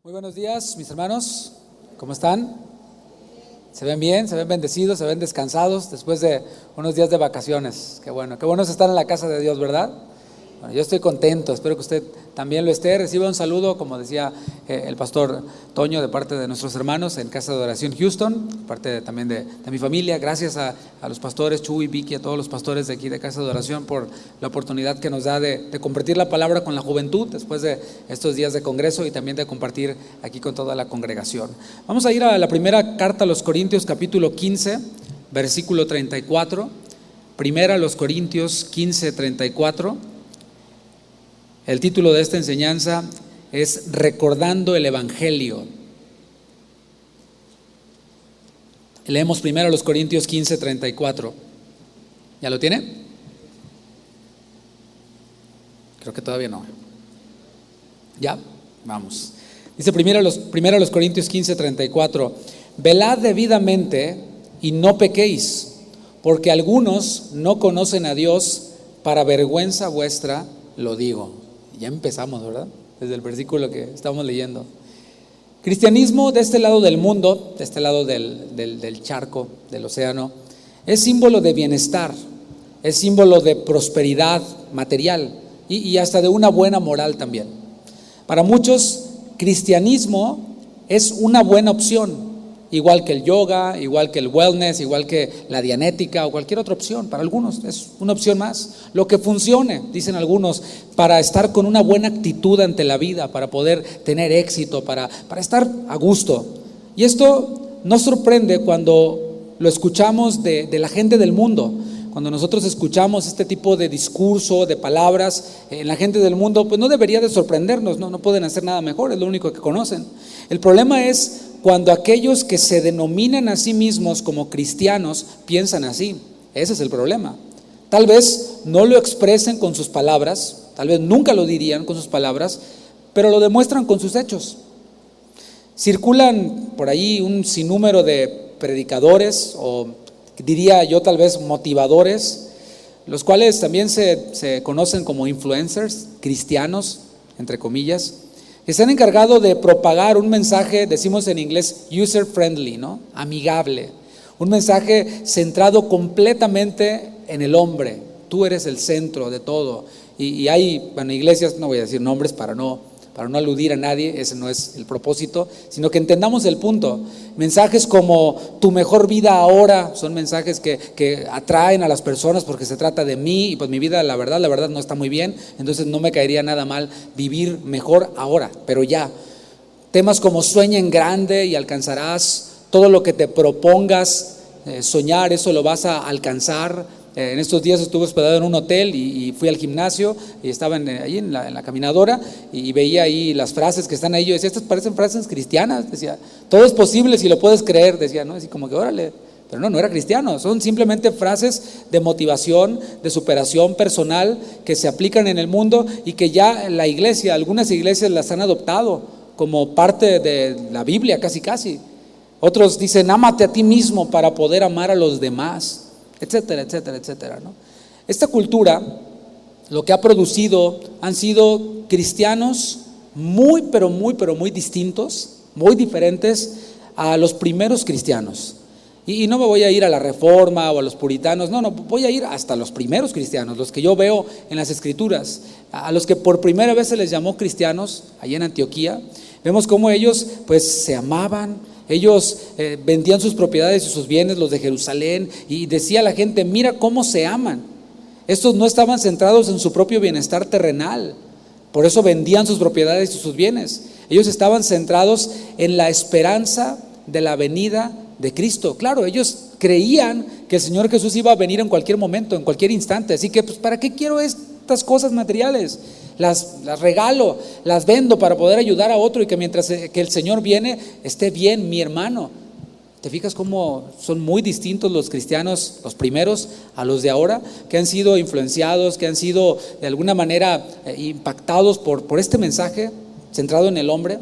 Muy buenos días, mis hermanos. ¿Cómo están? ¿Se ven bien? ¿Se ven bendecidos? ¿Se ven descansados después de unos días de vacaciones? Qué bueno es estar en la casa de Dios, ¿verdad? Bueno, yo estoy contento, espero que usted también lo esté. Reciba un saludo, como decía el pastor Toño, de parte de nuestros hermanos en Casa de Oración Houston, de parte también de mi familia. Gracias a los pastores Chuy, Vicky, a todos los pastores de aquí de Casa de Oración por la oportunidad que nos da de compartir la palabra con la juventud después de estos días de congreso y también de compartir aquí con toda la congregación. Vamos a ir a la primera carta a los Corintios, capítulo 15, versículo 34. Primera a los Corintios 15, 34. El título de esta enseñanza es Recordando el Evangelio. Leemos primero a los Corintios 15, 34. ¿Ya lo tiene? Creo que todavía no. ¿Ya? Vamos. Dice primero a los Corintios 15, 34. Velad debidamente y no pequéis, porque algunos no conocen a Dios, para vergüenza vuestra lo digo. Ya empezamos, ¿verdad? Desde el versículo que estamos leyendo. Cristianismo de este lado del mundo, de este lado del charco, del océano, es símbolo de bienestar, es símbolo de prosperidad material y hasta de una buena moral también. Para muchos, cristianismo es una buena opción, igual que el yoga, igual que el wellness, igual que la dianética o cualquier otra opción. Para algunos es una opción más, lo que funcione, dicen algunos, para estar con una buena actitud ante la vida, para poder tener éxito, para estar a gusto. Y esto nos sorprende cuando lo escuchamos de la gente del mundo. Cuando nosotros escuchamos este tipo de discurso, de palabras en la gente del mundo, pues no debería de sorprendernos, no pueden hacer nada mejor, es lo único que conocen. El problema es cuando aquellos que se denominan a sí mismos como cristianos piensan así. Ese es el problema. Tal vez no lo expresen con sus palabras, tal vez nunca lo dirían con sus palabras, pero lo demuestran con sus hechos. Circulan por ahí un sinnúmero de predicadores, o diría yo tal vez motivadores, los cuales también se conocen como influencers cristianos, entre comillas, que se han encargado de propagar un mensaje, decimos en inglés user friendly, ¿no? Amigable, un mensaje centrado completamente en el hombre. Tú eres el centro de todo. Y hay, bueno, iglesias, no voy a decir nombres para no aludir a nadie, ese no es el propósito, sino que entendamos el punto. Mensajes como tu mejor vida ahora son mensajes que atraen a las personas porque se trata de mí y pues mi vida la verdad no está muy bien, entonces no me caería nada mal vivir mejor ahora, pero ya. Temas como sueña en grande y alcanzarás, todo lo que te propongas soñar, eso lo vas a alcanzar. En estos días estuve hospedado en un hotel y fui al gimnasio y estaba ahí en la caminadora y veía ahí las frases que están ahí. Yo decía, estas parecen frases cristianas. Decía, todo es posible si lo puedes creer. Decía, ¿no? Así como que órale. Pero no era cristiano. Son simplemente frases de motivación, de superación personal que se aplican en el mundo y que ya la iglesia, algunas iglesias las han adoptado como parte de la Biblia, casi. Otros dicen, ámate a ti mismo para poder amar a los demás, etcétera, ¿no? Esta cultura lo que ha producido han sido cristianos muy distintos, muy diferentes a los primeros cristianos. Y no me voy a ir a la Reforma o a los puritanos, no, voy a ir hasta los primeros cristianos, los que yo veo en las Escrituras, a los que por primera vez se les llamó cristianos, allá en Antioquía. Vemos cómo ellos pues se amaban. Ellos vendían sus propiedades y sus bienes, los de Jerusalén, y decía la gente, mira cómo se aman. Estos no estaban centrados en su propio bienestar terrenal, por eso vendían sus propiedades y sus bienes. Ellos estaban centrados en la esperanza de la venida de Cristo. Claro, ellos creían que el Señor Jesús iba a venir en cualquier momento, en cualquier instante, así que pues ¿para qué quiero estas cosas materiales? Las regalo, las vendo para poder ayudar a otro y que mientras que el Señor viene esté bien mi hermano. ¿Te fijas cómo son muy distintos los cristianos, los primeros, a los de ahora, que han sido influenciados, que han sido de alguna manera impactados por este mensaje centrado en el hombre?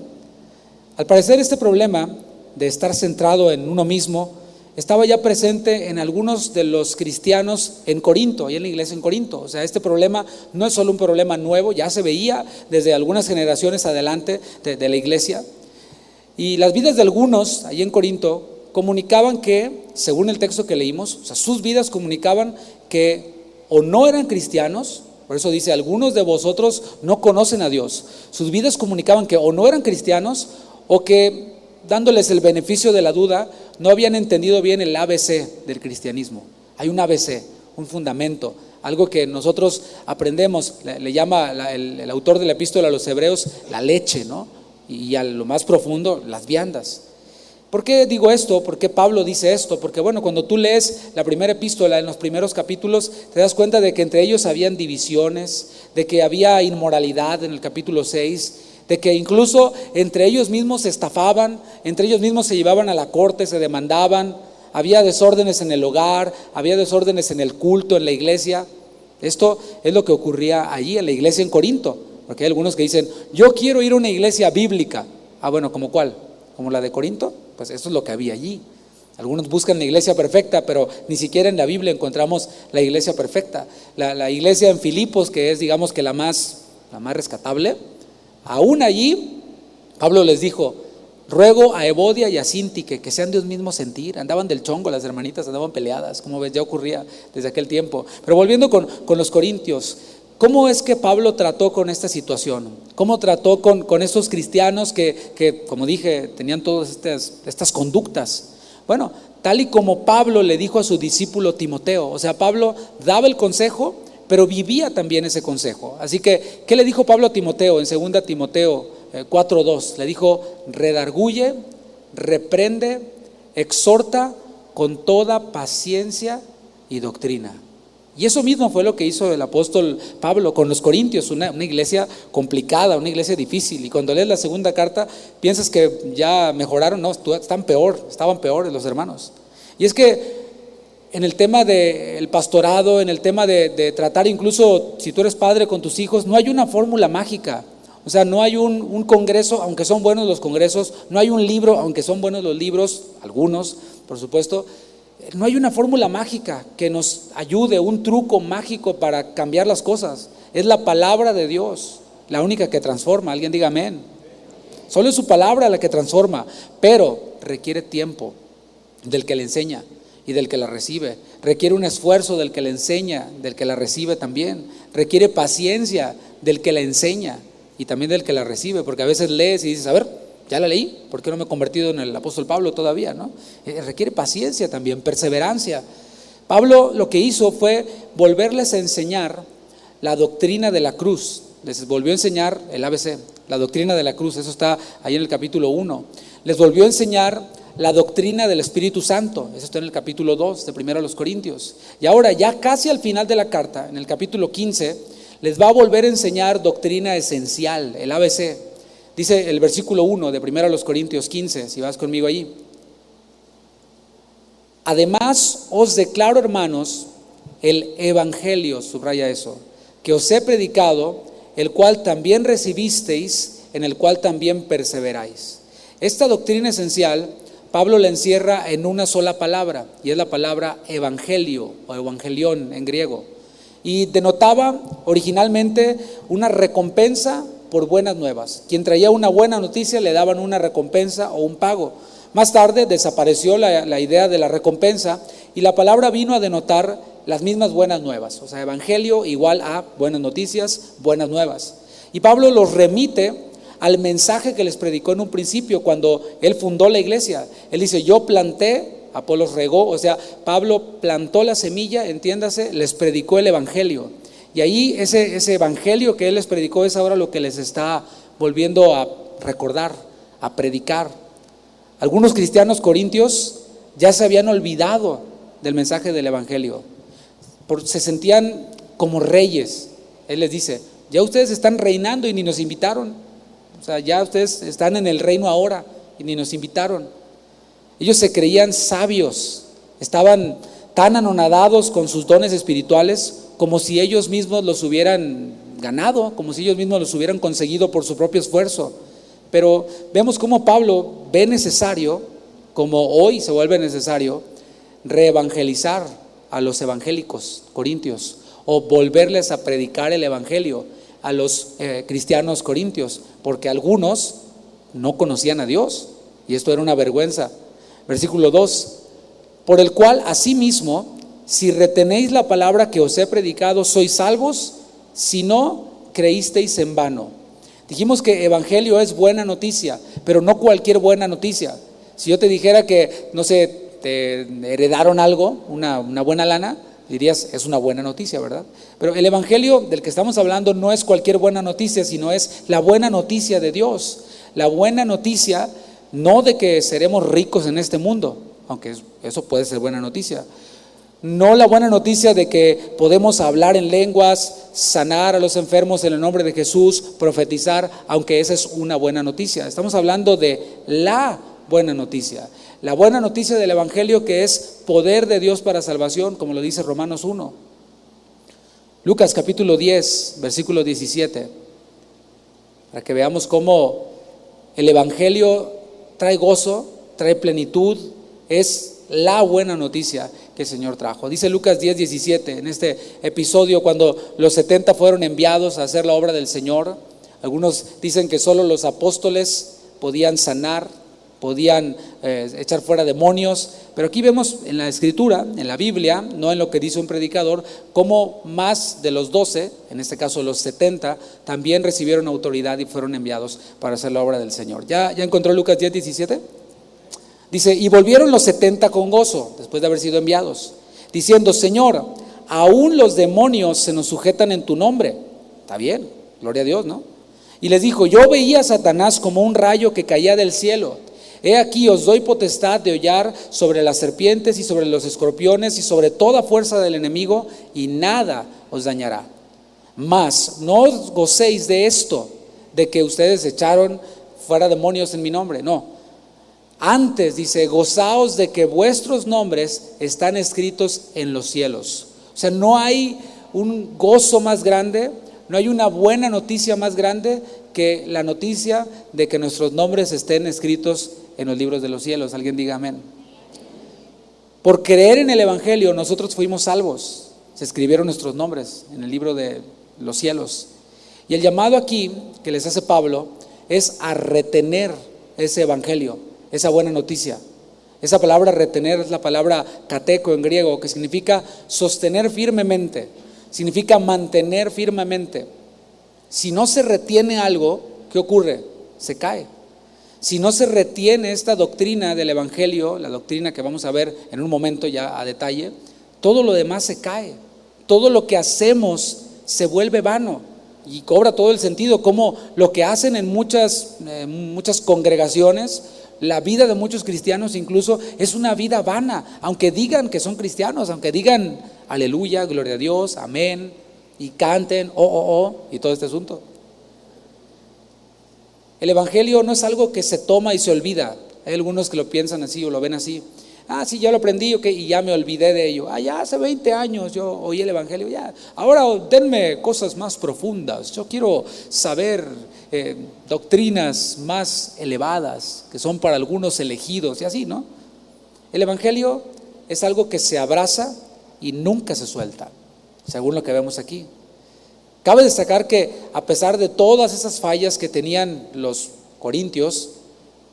Al parecer este problema de estar centrado en uno mismo estaba ya presente en algunos de los cristianos en Corinto, y en la iglesia en Corinto. O sea, este problema no es solo un problema nuevo, ya se veía desde algunas generaciones adelante de la iglesia. Y las vidas de algunos allí en Corinto comunicaban que, según el texto que leímos, o sea, sus vidas comunicaban que o no eran cristianos. Por eso dice, algunos de vosotros no conocen a Dios. Sus vidas comunicaban que o no eran cristianos o que, dándoles el beneficio de la duda, no habían entendido bien el ABC del cristianismo. Hay un ABC, un fundamento, algo que nosotros aprendemos, le llama el autor de la epístola a los Hebreos la leche, ¿no? Y a lo más profundo, las viandas. ¿Por qué digo esto? ¿Por qué Pablo dice esto? Porque bueno, cuando tú lees la primera epístola en los primeros capítulos, te das cuenta de que entre ellos habían divisiones, de que había inmoralidad en el capítulo 6, de que incluso entre ellos mismos se estafaban, entre ellos mismos se llevaban a la corte, se demandaban, había desórdenes en el hogar, había desórdenes en el culto, en la iglesia. Esto es lo que ocurría allí en la iglesia en Corinto, porque hay algunos que dicen, yo quiero ir a una iglesia bíblica. Ah, bueno, ¿como cuál? ¿Como la de Corinto? Pues eso es lo que había allí. Algunos buscan la iglesia perfecta, pero ni siquiera en la Biblia encontramos la iglesia perfecta. La iglesia en Filipos, que es digamos que la más rescatable, aún allí Pablo les dijo, ruego a Evodia y a Síntique que sean de un mismo sentir. Andaban del chongo, las hermanitas andaban peleadas, como ves, ya ocurría desde aquel tiempo. Pero volviendo con los corintios, ¿cómo es que Pablo trató con esta situación? ¿Cómo trató con estos cristianos que, como dije, tenían todas estas conductas? Bueno, tal y como Pablo le dijo a su discípulo Timoteo, o sea, Pablo daba el consejo, pero vivía también ese consejo. Así que, ¿qué le dijo Pablo a Timoteo en 2 Timoteo 4:2? Le dijo, redarguye, reprende, exhorta con toda paciencia y doctrina. Y eso mismo fue lo que hizo el apóstol Pablo con los corintios, una iglesia complicada, una iglesia difícil. Y cuando lees la segunda carta, piensas que ya mejoraron. No, estaban peores los hermanos. Y es que en el tema del pastorado, en el tema de tratar incluso si tú eres padre con tus hijos, no hay una fórmula mágica. O sea, no hay un congreso, aunque son buenos los congresos, no hay un libro, aunque son buenos los libros, algunos, por supuesto. No hay una fórmula mágica que nos ayude, un truco mágico para cambiar las cosas. Es la palabra de Dios, la única que transforma. Alguien diga amén. Solo es su palabra la que transforma, pero requiere tiempo del que le enseña y del que la recibe. Requiere un esfuerzo del que le enseña, del que la recibe también. Requiere paciencia del que la enseña y también del que la recibe, porque a veces lees y dices, a ver, ya la leí, ¿por qué no me he convertido en el apóstol Pablo todavía? ¿No? Requiere paciencia también, perseverancia. Pablo lo que hizo fue volverles a enseñar la doctrina de la cruz. Les volvió a enseñar el ABC, la doctrina de la cruz. Eso está ahí en el capítulo 1. Les volvió a enseñar la doctrina del Espíritu Santo. Eso está en el capítulo 2 de 1 a los Corintios. Y ahora ya casi al final de la carta, en el capítulo 15, les va a volver a enseñar doctrina esencial, el ABC. Dice el versículo 1 de 1 a los Corintios 15, si vas conmigo allí. Además os declaro, hermanos, el evangelio, subraya eso, que os he predicado, el cual también recibisteis, en el cual también perseveráis. Esta doctrina esencial, Pablo la encierra en una sola palabra, y es la palabra evangelio o evangelión en griego. Y denotaba originalmente una recompensa por buenas nuevas. Quien traía una buena noticia le daban una recompensa o un pago. Más tarde desapareció la idea de la recompensa y la palabra vino a denotar las mismas buenas nuevas. O sea, evangelio igual a buenas noticias, buenas nuevas. Y Pablo los remite al mensaje que les predicó en un principio cuando él fundó la iglesia. Él dice, yo planté, Apolos regó, o sea, Pablo plantó la semilla, entiéndase, les predicó el evangelio. Y ahí ese evangelio que él les predicó es ahora lo que les está volviendo a recordar, a predicar. Algunos cristianos corintios ya se habían olvidado del mensaje del evangelio. Se sentían como reyes. Él les dice, ya ustedes están reinando y ni nos invitaron. O sea, ya ustedes están en el reino ahora y ni nos invitaron. Ellos se creían sabios, estaban tan anonadados con sus dones espirituales como si ellos mismos los hubieran ganado, como si ellos mismos los hubieran conseguido por su propio esfuerzo. Pero vemos cómo Pablo ve necesario, como hoy se vuelve necesario, reevangelizar a los evangélicos corintios o volverles a predicar el evangelio a los cristianos corintios, porque algunos no conocían a Dios. y esto era una vergüenza. Versículo 2, por el cual asimismo, si retenéis la palabra que os he predicado, sois salvos, si no creísteis en vano. Dijimos que evangelio es buena noticia, pero no cualquier buena noticia. Si yo te dijera que, no sé, te heredaron algo, una buena lana, dirías, es una buena noticia, ¿verdad? Pero el evangelio del que estamos hablando no es cualquier buena noticia, sino es la buena noticia de Dios. La buena noticia, no de que seremos ricos en este mundo, aunque eso puede ser buena noticia. No la buena noticia de que podemos hablar en lenguas, sanar a los enfermos en el nombre de Jesús, profetizar, aunque esa es una buena noticia. Estamos hablando de la buena noticia. La buena noticia del evangelio, que es poder de Dios para salvación, como lo dice Romanos 1. Lucas capítulo 10, versículo 17. Para que veamos cómo el evangelio trae gozo, trae plenitud, es la buena noticia que el Señor trajo. Dice Lucas 10, 17, en este episodio cuando los 70 fueron enviados a hacer la obra del Señor. Algunos dicen que solo los apóstoles podían sanar, podían echar fuera demonios, pero aquí vemos en la escritura, en la Biblia, no en lo que dice un predicador, cómo más de los 12, en este caso los 70, también recibieron autoridad y fueron enviados para hacer la obra del Señor. ¿Ya encontró Lucas 10, 17? Dice, y volvieron los 70 con gozo, después de haber sido enviados, diciendo, Señor, aún los demonios se nos sujetan en tu nombre. Está bien, gloria a Dios, ¿no? Y les dijo, yo veía a Satanás como un rayo que caía del cielo. He aquí os doy potestad de hollar sobre las serpientes y sobre los escorpiones y sobre toda fuerza del enemigo, y nada os dañará. Mas no os gocéis de esto, de que ustedes echaron fuera demonios en mi nombre. No. Antes dice, gozaos de que vuestros nombres están escritos en los cielos. O sea, no hay un gozo más grande, no hay una buena noticia más grande que la noticia de que nuestros nombres estén escritos en los libros de los cielos. Alguien diga amén. Por creer en el evangelio nosotros fuimos salvos. Se escribieron nuestros nombres en el libro de los cielos. Y el llamado aquí que les hace Pablo es a retener ese evangelio, esa buena noticia. Esa palabra retener es la palabra kateko en griego, que significa sostener firmemente, significa mantener firmemente. Si no se retiene algo, ¿qué ocurre? Se cae. Si no se retiene esta doctrina del evangelio, la doctrina que vamos a ver en un momento ya a detalle, todo lo demás se cae. Todo lo que hacemos se vuelve vano y cobra todo el sentido, como lo que hacen en muchas congregaciones. La vida de muchos cristianos incluso es una vida vana, aunque digan que son cristianos, aunque digan aleluya, gloria a Dios, amén, y canten, y todo este asunto. El evangelio no es algo que se toma y se olvida. Hay algunos que lo piensan así o lo ven así. Sí, ya lo aprendí, y ya me olvidé de ello. Ya hace 20 años yo oí el evangelio, ya. Ahora denme cosas más profundas. Yo quiero saber doctrinas más elevadas, que son para algunos elegidos y así, ¿no? El evangelio es algo que se abraza y nunca se suelta, según lo que vemos aquí. Cabe destacar que a pesar de todas esas fallas que tenían los corintios,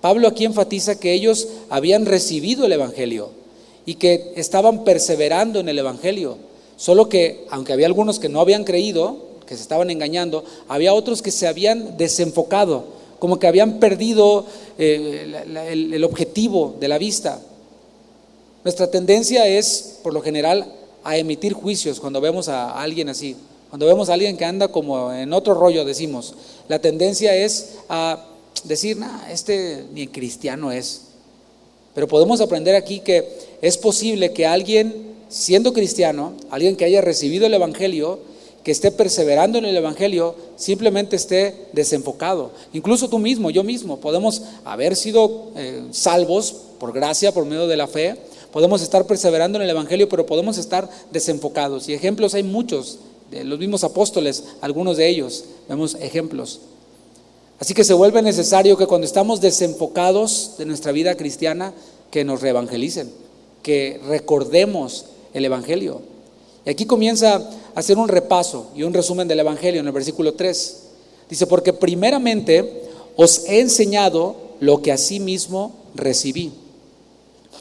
Pablo aquí enfatiza que ellos habían recibido el evangelio y que estaban perseverando en el evangelio. Solo que, aunque había algunos que no habían creído, que se estaban engañando, había otros que se habían desenfocado, como que habían perdido el objetivo de la vista. Nuestra tendencia es, por lo general, a emitir juicios cuando vemos a alguien así. Cuando vemos a alguien que anda como en otro rollo, decimos, la tendencia es a decir, este ni cristiano es. Pero podemos aprender aquí que es posible que alguien, siendo cristiano, alguien que haya recibido el evangelio, que esté perseverando en el evangelio, simplemente esté desenfocado. Incluso tú mismo, yo mismo, podemos haber sido salvos por gracia, por medio de la fe, podemos estar perseverando en el evangelio, pero podemos estar desenfocados. Y ejemplos hay muchos, de los mismos apóstoles, algunos de ellos, vemos ejemplos. Así que se vuelve necesario que cuando estamos desenfocados de nuestra vida cristiana, que nos reevangelicen, que recordemos el evangelio. Y aquí comienza a hacer un repaso y un resumen del evangelio en el versículo 3. Dice, porque primeramente os he enseñado lo que asimismo recibí.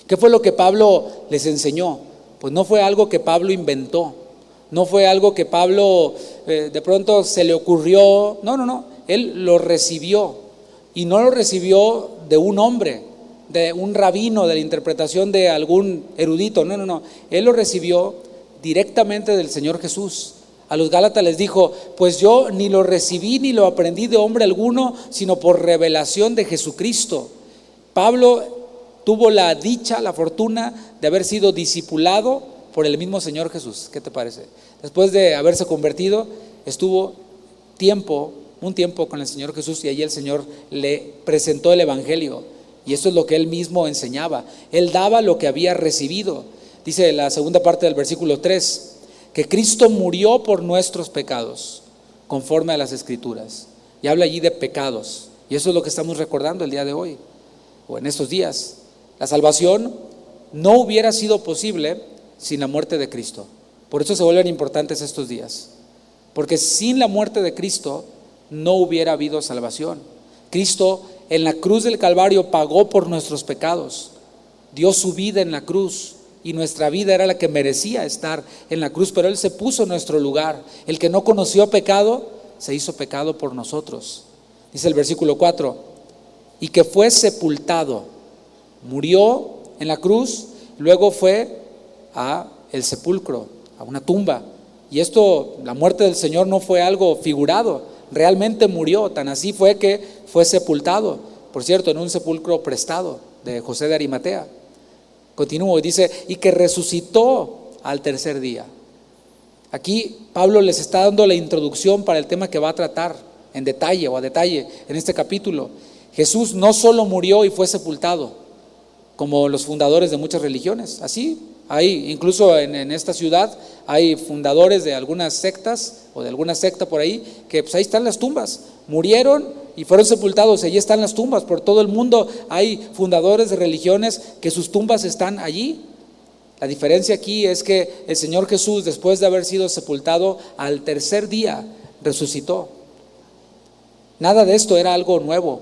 ¿Qué fue lo que Pablo les enseñó? Pues no fue algo que Pablo inventó, no fue algo que Pablo de pronto se le ocurrió, no, él lo recibió, y no lo recibió de un hombre, de un rabino, de la interpretación de algún erudito, no, él lo recibió directamente del Señor Jesús. A los Gálatas les dijo: pues yo ni lo recibí ni lo aprendí de hombre alguno, sino por revelación de Jesucristo. Pablo tuvo la dicha, la fortuna de haber sido discipulado por el mismo Señor Jesús. ¿Qué te parece? Después de haberse convertido, estuvo un tiempo con el Señor Jesús, y allí el Señor le presentó el Evangelio, y eso es lo que él mismo enseñaba. Él daba lo que había recibido. Dice la segunda parte del versículo 3, que Cristo murió por nuestros pecados, conforme a las Escrituras. Y habla allí de pecados, y eso es lo que estamos recordando el día de hoy, o en estos días. La salvación no hubiera sido posible sin la muerte de Cristo. Por eso se vuelven importantes estos días, porque sin la muerte de Cristo no hubiera habido salvación. Cristo en la cruz del Calvario pagó por nuestros pecados, dio su vida en la cruz, y nuestra vida era la que merecía estar en la cruz, pero Él se puso en nuestro lugar. El que no conoció pecado, se hizo pecado por nosotros. Dice el versículo 4, y que fue sepultado. Murió en la cruz, luego fue a el sepulcro, a una tumba. Y esto, la muerte del Señor no fue algo figurado, realmente murió. Tan así fue que fue sepultado, por cierto, en un sepulcro prestado de José de Arimatea. Continúo y dice: y que resucitó al tercer día. Aquí Pablo les está dando la introducción para el tema que va a tratar en detalle en este capítulo. Jesús no solo murió y fue sepultado, como los fundadores de muchas religiones. Así hay, incluso en esta ciudad, hay fundadores de algunas sectas o de alguna secta por ahí, que pues ahí están las tumbas. Murieron y fueron sepultados, allí están las tumbas. Por todo el mundo hay fundadores de religiones que sus tumbas están allí. La diferencia aquí es que el Señor Jesús, después de haber sido sepultado, al tercer día resucitó. Nada de esto era algo nuevo,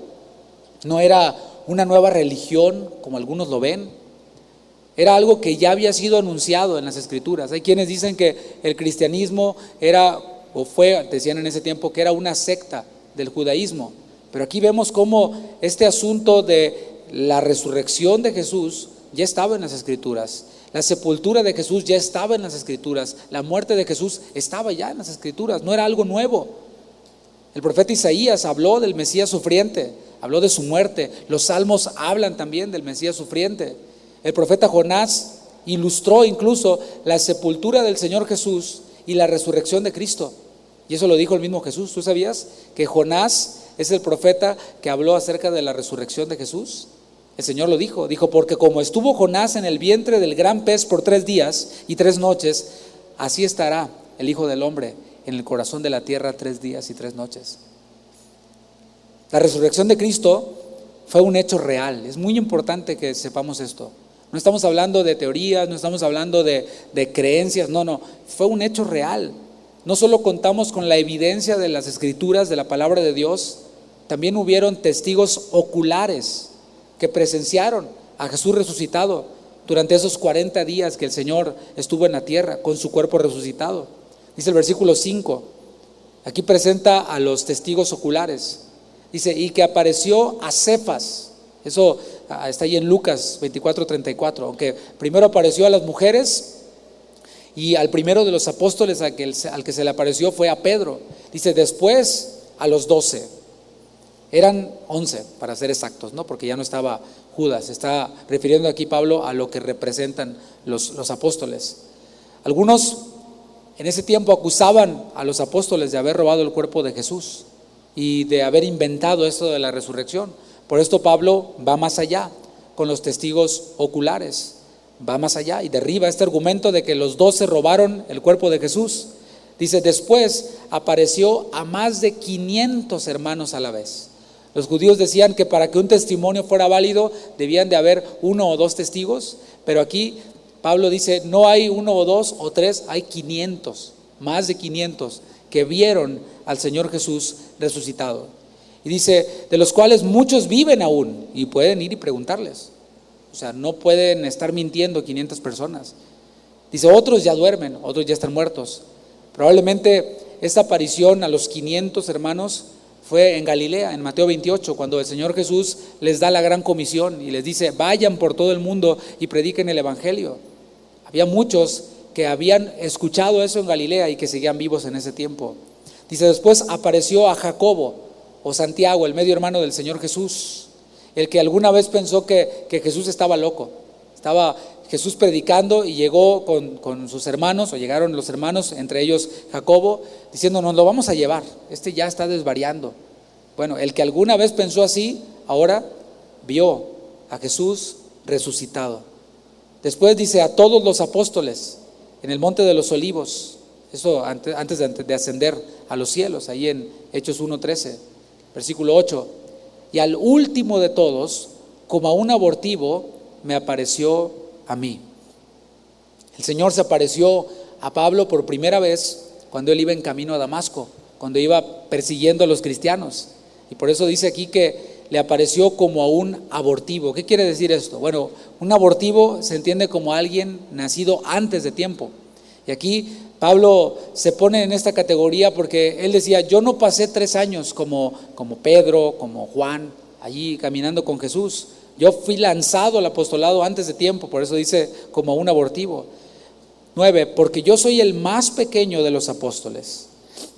no era una nueva religión como algunos lo ven. Era algo que ya había sido anunciado en las Escrituras. Hay quienes dicen que el cristianismo era, o fue, decían en ese tiempo, que era una secta del judaísmo. Pero aquí vemos cómo este asunto de la resurrección de Jesús ya estaba en las Escrituras. La sepultura de Jesús ya estaba en las Escrituras. La muerte de Jesús estaba ya en las Escrituras. No era algo nuevo. El profeta Isaías habló del Mesías sufriente, habló de su muerte. Los salmos hablan también del Mesías sufriente. El profeta Jonás ilustró incluso la sepultura del Señor Jesús y la resurrección de Cristo. Y eso lo dijo el mismo Jesús. ¿Tú sabías que Jonás es el profeta que habló acerca de la resurrección de Jesús? El Señor lo dijo, porque como estuvo Jonás en el vientre del gran pez por 3 días y 3 noches, así estará el Hijo del Hombre en el corazón de la tierra 3 días y 3 noches. La resurrección de Cristo fue un hecho real. Es muy importante que sepamos esto. No estamos hablando de teorías, no estamos hablando de creencias, no, fue un hecho real. No solo contamos con la evidencia de las Escrituras, de la palabra de Dios, también hubieron testigos oculares que presenciaron a Jesús resucitado durante esos 40 días que el Señor estuvo en la tierra con su cuerpo resucitado. Dice el versículo 5, aquí presenta a los testigos oculares. Dice, y que apareció a Cefas. Eso está ahí en Lucas 24:34, aunque primero apareció a las mujeres, y al primero de los apóstoles al que se le apareció fue a Pedro. Dice, después a los 12. Eran 11 para ser exactos, ¿no? Porque ya no estaba Judas. Está refiriendo aquí Pablo a lo que representan los apóstoles. Algunos en ese tiempo acusaban a los apóstoles de haber robado el cuerpo de Jesús y de haber inventado esto de la resurrección. Por esto Pablo va más allá con los testigos oculares, va más allá y derriba este argumento de que los 12 robaron el cuerpo de Jesús. Dice, después apareció a más de 500 hermanos a la vez. Los judíos decían que para que un testimonio fuera válido debían de haber 1 o 2 testigos, pero aquí Pablo dice, no hay 1 o 2 o 3, hay 500, más de 500 que vieron al Señor Jesús resucitado. Y Y dice, de los cuales muchos viven aún y pueden ir y preguntarles. O sea, no pueden estar mintiendo 500 personas. Dice, otros ya duermen, otros ya están muertos. Probablemente esta aparición a los 500 hermanos fue en Galilea, en Mateo 28, cuando el Señor Jesús les da la gran comisión y les dice, vayan por todo el mundo y prediquen el evangelio. Había muchos que habían escuchado eso en Galilea y que seguían vivos en ese tiempo. Dice, después apareció a Jacobo o Santiago, el medio hermano del Señor Jesús, el que alguna vez pensó que Jesús estaba loco. Estaba Jesús predicando y llegó con sus hermanos, o llegaron los hermanos, entre ellos Jacobo, diciendo, nos lo vamos a llevar, ya está desvariando. Bueno, el que alguna vez pensó así, ahora vio a Jesús resucitado. Después dice, a todos los apóstoles en el monte de los olivos, eso antes de ascender a los cielos, ahí en Hechos 1:13, versículo 8, y al último de todos, como a un abortivo, me apareció a mí. El Señor se apareció a Pablo por primera vez cuando él iba en camino a Damasco, cuando iba persiguiendo a los cristianos, y por eso dice aquí que le apareció como a un abortivo. ¿Qué quiere decir esto? Bueno, un abortivo se entiende como alguien nacido antes de tiempo, y aquí Pablo se pone en esta categoría porque él decía, yo no pasé 3 años como Pedro, como Juan, allí caminando con Jesús. Yo fui lanzado al apostolado antes de tiempo, por eso dice como un abortivo. 9, porque yo soy el más pequeño de los apóstoles,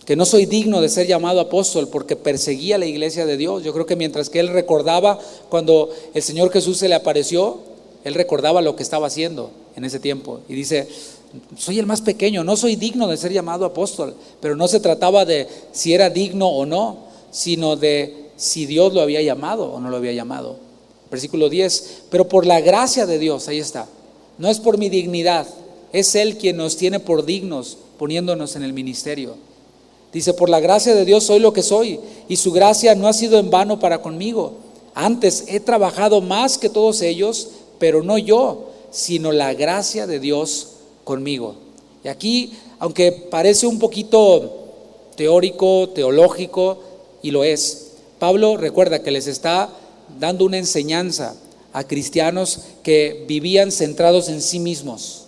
que no soy digno de ser llamado apóstol porque perseguía la iglesia de Dios. Yo creo que mientras que él recordaba cuando el Señor Jesús se le apareció, él recordaba lo que estaba haciendo en ese tiempo. Y dice, soy el más pequeño, no soy digno de ser llamado apóstol. Pero no se trataba de si era digno o no, sino de si Dios lo había llamado o no lo había llamado. Versículo 10, pero por la gracia de Dios, ahí está, no es por mi dignidad, es Él quien nos tiene por dignos, poniéndonos en el ministerio. Dice, por la gracia de Dios soy lo que soy, y su gracia no ha sido en vano para conmigo. Antes he trabajado más que todos ellos, pero no yo, sino la gracia de Dios conmigo. Y aquí, aunque parece un poquito teórico, teológico, y lo es, Pablo recuerda que les está dando una enseñanza a cristianos que vivían centrados en sí mismos.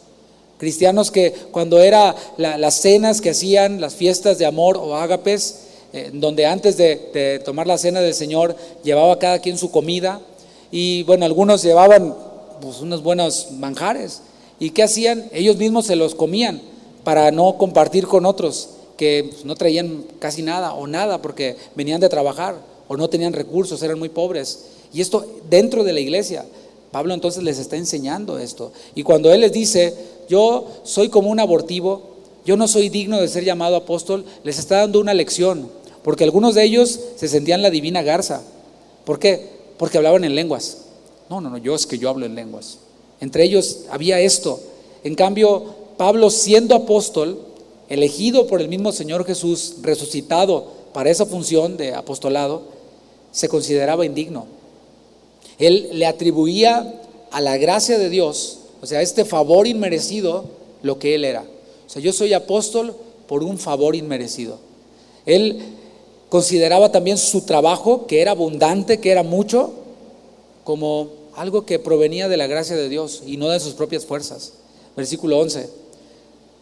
Cristianos que cuando era las cenas que hacían, las fiestas de amor o ágapes, donde antes de tomar la cena del Señor, llevaba cada quien su comida, y bueno, algunos llevaban pues unos buenos manjares, y ¿qué hacían? Ellos mismos se los comían para no compartir con otros que pues, no traían casi nada o nada porque venían de trabajar o no tenían recursos, eran muy pobres. Y esto dentro de la iglesia, Pablo entonces les está enseñando esto. Y cuando él les dice, yo soy como un abortivo, yo no soy digno de ser llamado apóstol, les está dando una lección, porque algunos de ellos se sentían la divina garza. ¿Por qué? Porque hablaban en lenguas. No, yo hablo en lenguas. Entre ellos había esto. En cambio, Pablo, siendo apóstol, elegido por el mismo Señor Jesús, resucitado para esa función de apostolado, se consideraba indigno. Él le atribuía a la gracia de Dios, o sea, este favor inmerecido, lo que él era. O sea, yo soy apóstol por un favor inmerecido. Él consideraba también su trabajo, que era abundante, que era mucho, como algo que provenía de la gracia de Dios y no de sus propias fuerzas. Versículo 11,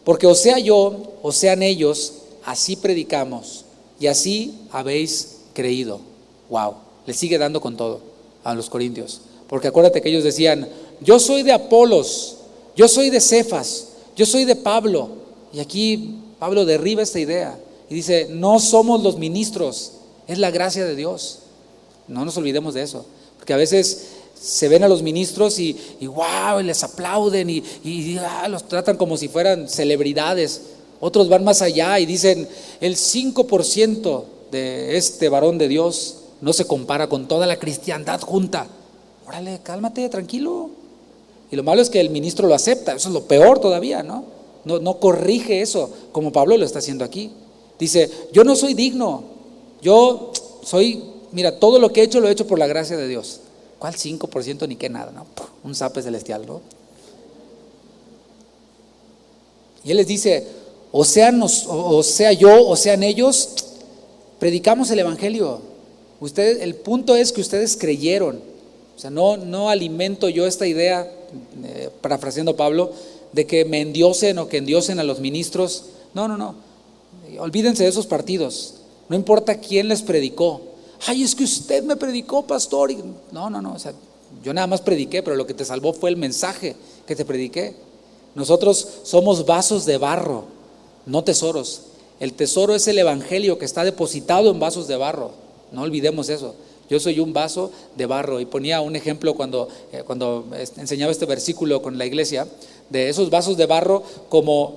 porque o sea yo, o sean ellos, así predicamos y así habéis creído. Wow, le sigue dando con todo a los corintios, porque acuérdate que ellos decían, yo soy de Apolos, yo soy de Cefas, yo soy de Pablo, y aquí Pablo derriba esta idea y dice, no somos los ministros, es la gracia de Dios. No nos olvidemos de eso, porque a veces se ven a los ministros y wow, les aplauden y los tratan como si fueran celebridades. Otros van más allá y dicen, el 5% de este varón de Dios no se compara con toda la cristiandad junta. Órale, cálmate, tranquilo. Y lo malo es que el ministro lo acepta, eso es lo peor todavía, ¿no? No corrige eso, como Pablo lo está haciendo aquí. Dice, yo no soy digno, yo soy, mira, todo lo que he hecho lo he hecho por la gracia de Dios. ¿Cuál 5% ni qué nada, no? Un zape celestial, ¿no? Y él les dice, o sea yo, o sean ellos, predicamos el evangelio. El punto es que ustedes creyeron. O sea, no alimento yo esta idea, parafraseando a Pablo, de que me endiosen o que endiosen a los ministros. No. Olvídense de esos partidos. No importa quién les predicó. Ay, es que usted me predicó, pastor. No. O sea, yo nada más prediqué, pero lo que te salvó fue el mensaje que te prediqué. Nosotros somos vasos de barro, no tesoros. El tesoro es el evangelio que está depositado en vasos de barro. No olvidemos eso. Yo soy un vaso de barro. Y ponía un ejemplo cuando enseñaba este versículo con la iglesia, de esos vasos de barro, como,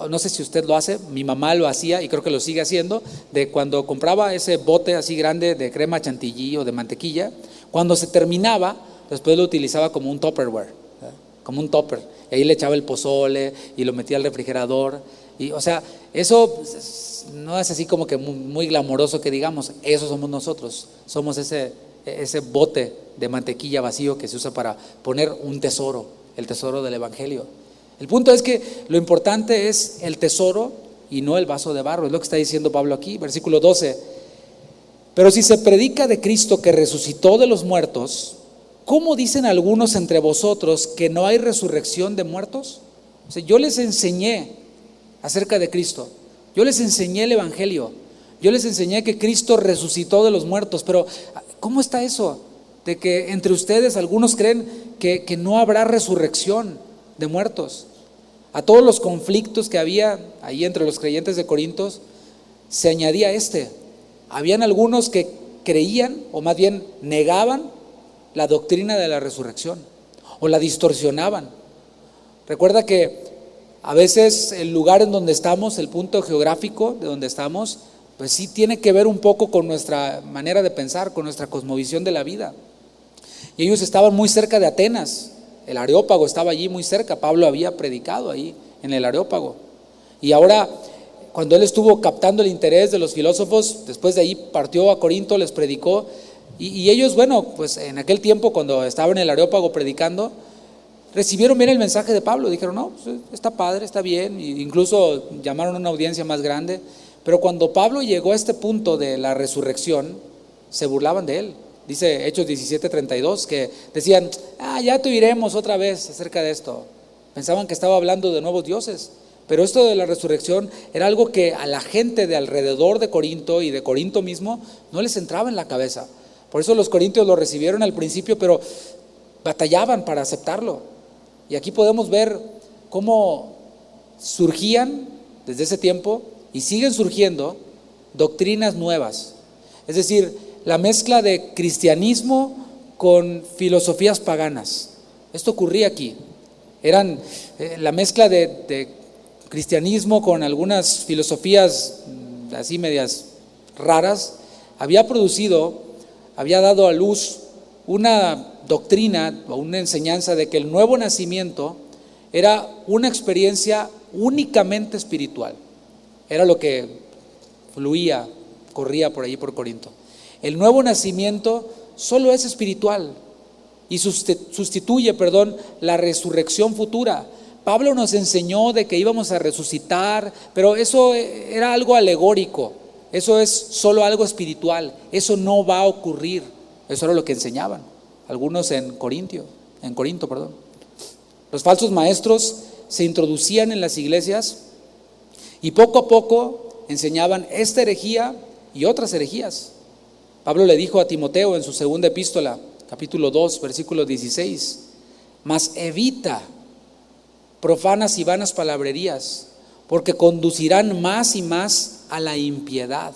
no sé si usted lo hace, mi mamá lo hacía y creo que lo sigue haciendo, de cuando compraba ese bote así grande de crema chantilly o de mantequilla, cuando se terminaba, después lo utilizaba como un Tupperware, ¿verdad? Como un topper. Y ahí le echaba el pozole y lo metía al refrigerador. Y, o sea, eso no es así como que muy glamoroso que digamos. Eso somos nosotros. Somos ese bote de mantequilla vacío que se usa para poner un tesoro, el tesoro del evangelio. El punto es que lo importante es el tesoro y no el vaso de barro. Es lo que está diciendo Pablo aquí, versículo 12. Pero si se predica de Cristo que resucitó de los muertos, ¿cómo dicen algunos entre vosotros que no hay resurrección de muertos? O sea, yo les enseñé acerca de Cristo. Yo les enseñé el evangelio. Yo les enseñé que Cristo resucitó de los muertos. Pero ¿cómo está eso? De que entre ustedes algunos creen que no habrá resurrección de muertos. A todos los conflictos que había ahí entre los creyentes de Corintios se añadía habían algunos que creían, o más bien negaban, la doctrina de la resurrección, o la distorsionaban. Recuerda que a veces el lugar en donde estamos, el punto geográfico de donde estamos, pues sí tiene que ver un poco con nuestra manera de pensar, con nuestra cosmovisión de la vida. Y ellos estaban muy cerca de Atenas, el Areópago estaba allí muy cerca, Pablo había predicado ahí en el Areópago. Y ahora, cuando él estuvo captando el interés de los filósofos, después de ahí partió a Corinto, les predicó. Y ellos, bueno, pues en aquel tiempo cuando estaba en el Areópago predicando, recibieron bien el mensaje de Pablo, dijeron, no, pues está padre, está bien, e incluso llamaron a una audiencia más grande. Pero cuando Pablo llegó a este punto de la resurrección, se burlaban de él. Dice Hechos 17:32 que decían, ya te oiremos otra vez acerca de esto. Pensaban que estaba hablando de nuevos dioses, pero esto de la resurrección era algo que a la gente de alrededor de Corinto y de Corinto mismo no les entraba en la cabeza. Por eso los corintios lo recibieron al principio, pero batallaban para aceptarlo. Y aquí podemos ver cómo surgían desde ese tiempo y siguen surgiendo doctrinas nuevas. Es decir, la mezcla de cristianismo con filosofías paganas. Esto ocurría aquí. Eran la mezcla de cristianismo con algunas filosofías así medias raras. Había dado a luz una doctrina o una enseñanza de que el nuevo nacimiento era una experiencia únicamente espiritual. Era lo que corría por allí por Corinto. El nuevo nacimiento solo es espiritual y sustituye, la resurrección futura. Pablo nos enseñó de que íbamos a resucitar, pero eso era algo alegórico, eso es solo algo espiritual, eso no va a ocurrir. Eso era lo que enseñaban algunos en Corinto. Los falsos maestros se introducían en las iglesias y poco a poco enseñaban esta herejía y otras herejías. Pablo le dijo a Timoteo en su segunda epístola, capítulo 2, versículo 16, mas evita profanas y vanas palabrerías, porque conducirán más y más a la impiedad.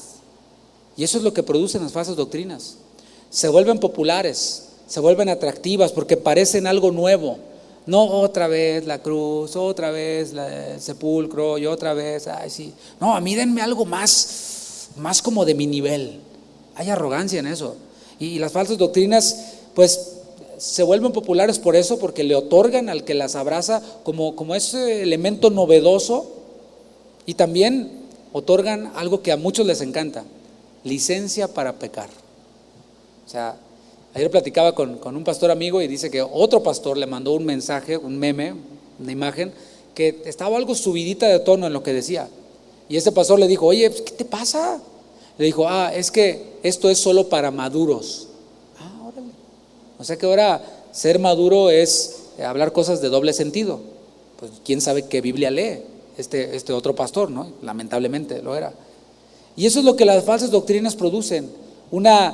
Y eso es lo que producen las falsas doctrinas. Se vuelven populares, se vuelven atractivas porque parecen algo nuevo. No otra vez la cruz, otra vez el sepulcro y otra vez, sí. No, a mí denme algo más como de mi nivel. Hay arrogancia en eso. Y las falsas doctrinas, pues, se vuelven populares por eso, porque le otorgan al que las abraza como ese elemento novedoso, y también otorgan algo que a muchos les encanta: licencia para pecar. O sea, ayer platicaba con un pastor amigo y dice que otro pastor le mandó un mensaje, un meme, una imagen, que estaba algo subidita de tono en lo que decía. Y ese pastor le dijo, oye, ¿qué te pasa? Le dijo, es que esto es solo para maduros. Órale. O sea que ahora ser maduro es hablar cosas de doble sentido. Pues quién sabe qué Biblia lee este otro pastor, ¿no? Lamentablemente lo era. Y eso es lo que las falsas doctrinas producen, una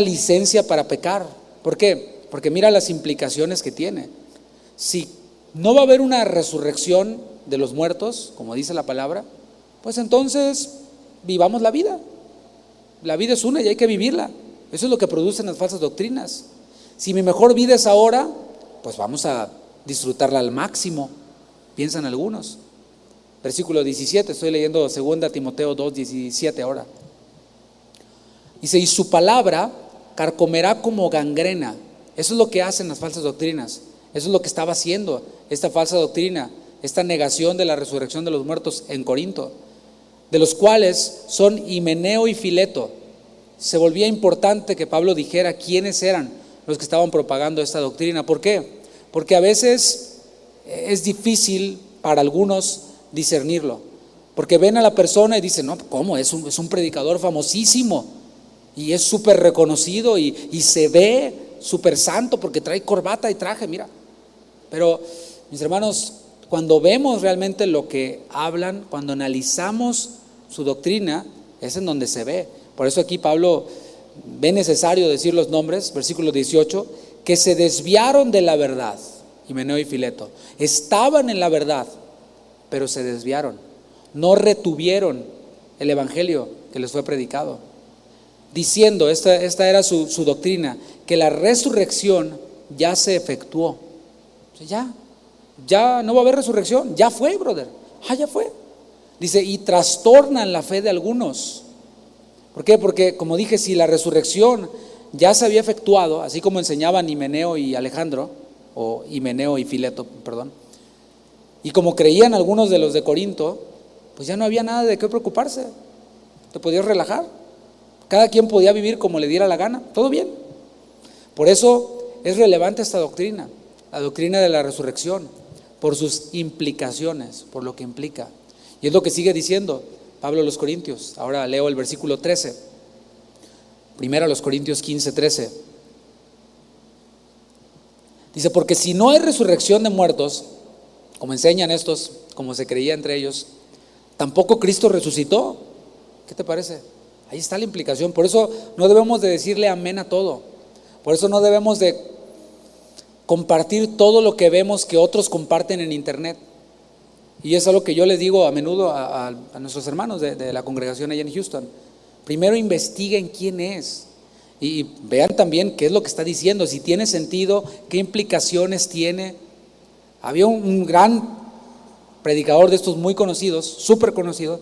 licencia para pecar. ¿Por qué? Porque mira las implicaciones que tiene. Si no va a haber una resurrección de los muertos, como dice la palabra, pues entonces vivamos la vida. La vida es una y hay que vivirla. Eso es lo que producen las falsas doctrinas. Si mi mejor vida es ahora, pues vamos a disfrutarla al máximo, piensan algunos. Versículo 17, estoy leyendo 2 Timoteo 2:17 ahora. Dice, y su palabra carcomerá como gangrena. Eso es lo que hacen las falsas doctrinas. Eso es lo que estaba haciendo esta falsa doctrina, esta negación de la resurrección de los muertos en Corinto, de los cuales son Himeneo y Fileto. Se volvía importante que Pablo dijera quiénes eran los que estaban propagando esta doctrina. ¿Por qué? Porque a veces es difícil para algunos discernirlo, porque ven a la persona y dicen, no, ¿cómo? Es un predicador famosísimo y es súper reconocido y se ve súper santo porque trae corbata y traje, mira. Pero mis hermanos, cuando vemos realmente lo que hablan, cuando analizamos su doctrina, es en donde se ve. Por eso aquí Pablo ve necesario decir los nombres, versículo 18, que se desviaron de la verdad. Himeneo y Fileto estaban en la verdad, pero se desviaron, no retuvieron el evangelio que les fue predicado, diciendo, esta era su doctrina, que la resurrección ya se efectuó. O sea, ya no va a haber resurrección, ya fue, brother, ya fue. Dice, y trastornan la fe de algunos. ¿Por qué? Porque, como dije, si la resurrección ya se había efectuado, así como enseñaban Himeneo y Alejandro, o Himeneo y Fileto, perdón, y como creían algunos de los de Corinto, pues ya no había nada de qué preocuparse. Te podías relajar. Cada quien podía vivir como le diera la gana. Todo bien. Por eso es relevante esta doctrina, la doctrina de la resurrección, por sus implicaciones, por lo que implica. Y es lo que sigue diciendo Pablo a los Corintios. Ahora leo el versículo 13. Primero a los Corintios 15:13. Dice, porque si no hay resurrección de muertos, como enseñan estos, como se creía entre ellos, tampoco Cristo resucitó. ¿Qué te parece? Ahí está la implicación. Por eso no debemos de decirle amén a todo. Por eso no debemos de compartir todo lo que vemos que otros comparten en internet. Y eso es lo que yo les digo a menudo a nuestros hermanos de la congregación allá en Houston. Primero investiguen quién es y vean también qué es lo que está diciendo, si tiene sentido, qué implicaciones tiene. Había un gran predicador de estos muy conocidos, súper conocido,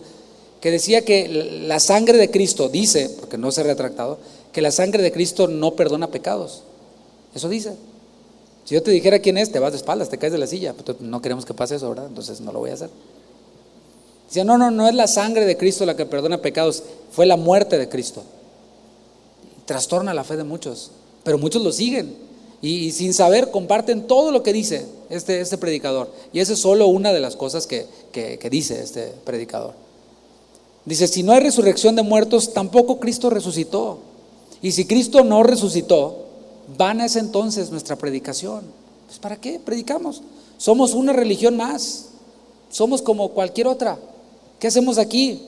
que decía que la sangre de Cristo, dice, porque no se ha retractado, que la sangre de Cristo no perdona pecados. Eso dice. Si yo te dijera quién es, te vas de espaldas, te caes de la silla. Pero no queremos que pase eso, ¿verdad? Entonces no lo voy a hacer. Dice, no es la sangre de Cristo la que perdona pecados, fue la muerte de Cristo. Trastorna la fe de muchos, pero muchos lo siguen y sin saber comparten todo lo que dice este predicador. Y esa es solo una de las cosas que dice este predicador. Dice, si no hay resurrección de muertos, tampoco Cristo resucitó. Y si Cristo no resucitó, vana es entonces nuestra predicación. Pues ¿para qué predicamos? Somos una religión más, somos como cualquier otra. ¿Qué hacemos aquí?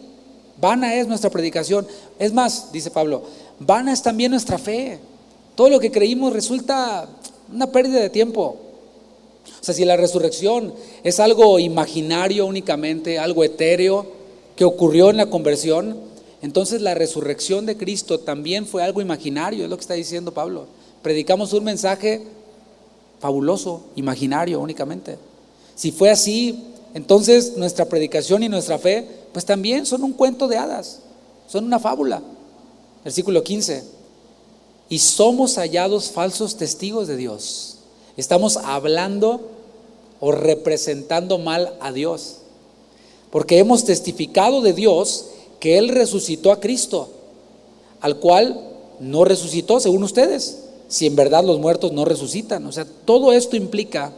Vana es nuestra predicación. Es más, dice Pablo, vana es también nuestra fe. Todo lo que creímos resulta una pérdida de tiempo. O sea, si la resurrección es algo imaginario únicamente, algo etéreo que ocurrió en la conversión, entonces la resurrección de Cristo también fue algo imaginario, es lo que está diciendo Pablo. Predicamos un mensaje fabuloso, imaginario únicamente. Si fue así, entonces nuestra predicación y nuestra fe pues también son un cuento de hadas, son una fábula. Versículo 15, y somos hallados falsos testigos de Dios. Estamos hablando o representando mal a Dios, porque hemos testificado de Dios que Él resucitó a Cristo, al cual no resucitó según ustedes, si en verdad los muertos no resucitan. O sea, todo esto implica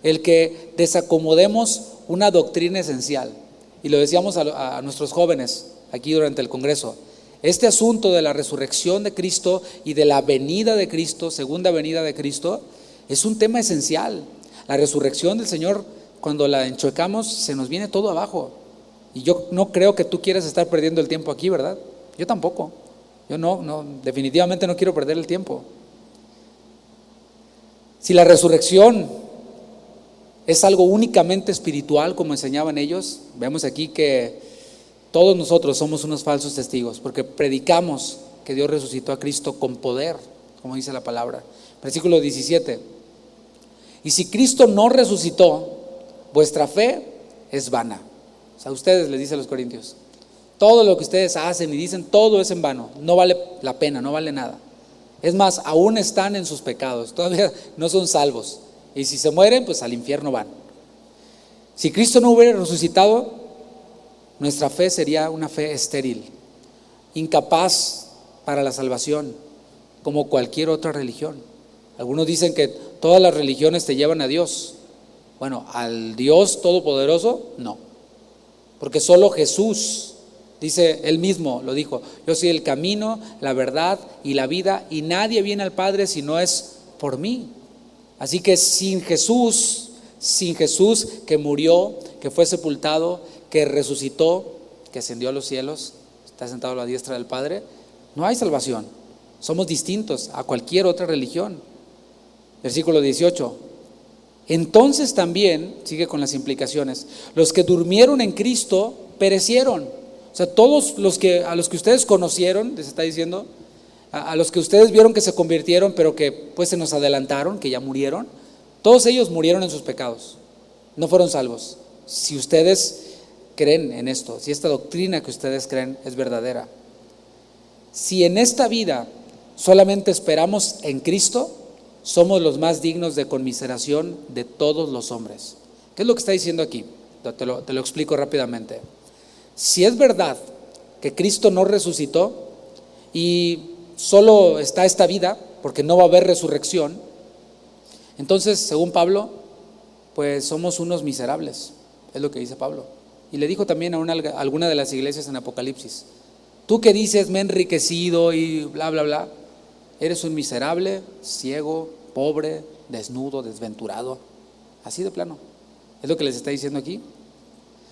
el que desacomodemos una doctrina esencial. Y lo decíamos a nuestros jóvenes aquí durante el congreso. Este asunto de la resurrección de Cristo y de la venida de Cristo, segunda venida de Cristo, es un tema esencial. La resurrección del Señor, cuando la enchuecamos, se nos viene todo abajo. Y yo no creo que tú quieras estar perdiendo el tiempo aquí, ¿verdad? Yo tampoco. Yo no, definitivamente no quiero perder el tiempo. Si la resurrección es algo únicamente espiritual, como enseñaban ellos, vemos aquí que todos nosotros somos unos falsos testigos, porque predicamos que Dios resucitó a Cristo con poder, como dice la palabra. Versículo 17. Y si Cristo no resucitó, vuestra fe es vana. O sea, ustedes, les dice a los corintios, todo lo que ustedes hacen y dicen, todo es en vano, no vale la pena, no vale nada. Es más, aún están en sus pecados, todavía no son salvos. Y si se mueren, pues al infierno van. Si Cristo no hubiera resucitado, nuestra fe sería una fe estéril, incapaz para la salvación, como cualquier otra religión. Algunos dicen que todas las religiones te llevan a Dios. Bueno, al Dios Todopoderoso, no. Porque solo Jesús, dice él mismo, lo dijo, yo soy el camino, la verdad y la vida, y nadie viene al Padre si no es por mí. Así que sin Jesús que murió, que fue sepultado, que resucitó, que ascendió a los cielos, está sentado a la diestra del Padre, no hay salvación. Somos distintos a cualquier otra religión. Versículo 18. Entonces también, sigue con las implicaciones, los que durmieron en Cristo perecieron. O sea, todos a los que ustedes conocieron, les está diciendo, a los que ustedes vieron que se convirtieron, pero que pues se nos adelantaron, que ya murieron, todos ellos murieron en sus pecados, no fueron salvos. Si ustedes creen en esto, si esta doctrina que ustedes creen es verdadera. Si en esta vida solamente esperamos en Cristo, somos los más dignos de conmiseración de todos los hombres. ¿Qué es lo que está diciendo aquí? Te lo explico rápidamente. Si es verdad que Cristo no resucitó y solo está esta vida, porque no va a haber resurrección, entonces, según Pablo, pues somos unos miserables, es lo que dice Pablo. Y le dijo también a alguna de las iglesias en Apocalipsis, tú que dices me he enriquecido y bla, bla, bla, eres un miserable, ciego, pobre, desnudo, desventurado, así de plano. Es lo que les está diciendo aquí.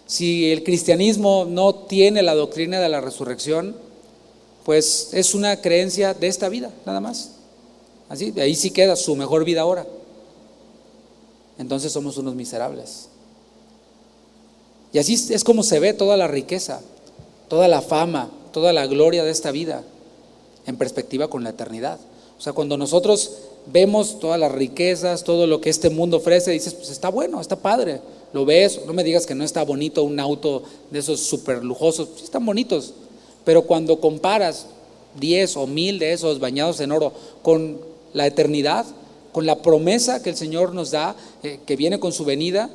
Si el cristianismo no tiene la doctrina de la resurrección, pues es una creencia de esta vida, nada más. Así, de ahí sí queda su mejor vida ahora. Entonces somos unos miserables. Y así es como se ve toda la riqueza, toda la fama, toda la gloria de esta vida en perspectiva con la eternidad. O sea, cuando nosotros vemos todas las riquezas, todo lo que este mundo ofrece, dices, pues está bueno, está padre. Lo ves, no me digas que no está bonito un auto de esos súper lujosos, sí están bonitos. Pero cuando comparas 10 o 1000 de esos bañados en oro con la eternidad, con la promesa que el Señor nos da, que viene con su venida,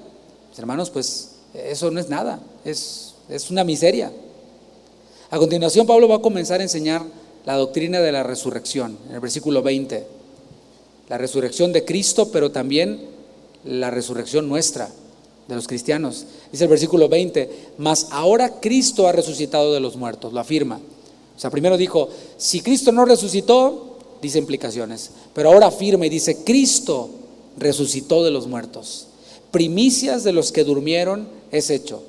pues, hermanos, pues eso no es nada, es una miseria. A continuación, Pablo va a comenzar a enseñar la doctrina de la resurrección, en el versículo 20. La resurrección de Cristo, pero también la resurrección nuestra, de los cristianos. Dice el versículo 20, mas ahora Cristo ha resucitado de los muertos, lo afirma. O sea, primero dijo, si Cristo no resucitó, dice implicaciones, pero ahora afirma y dice, Cristo resucitó de los muertos. Primicias de los que durmieron es hecho.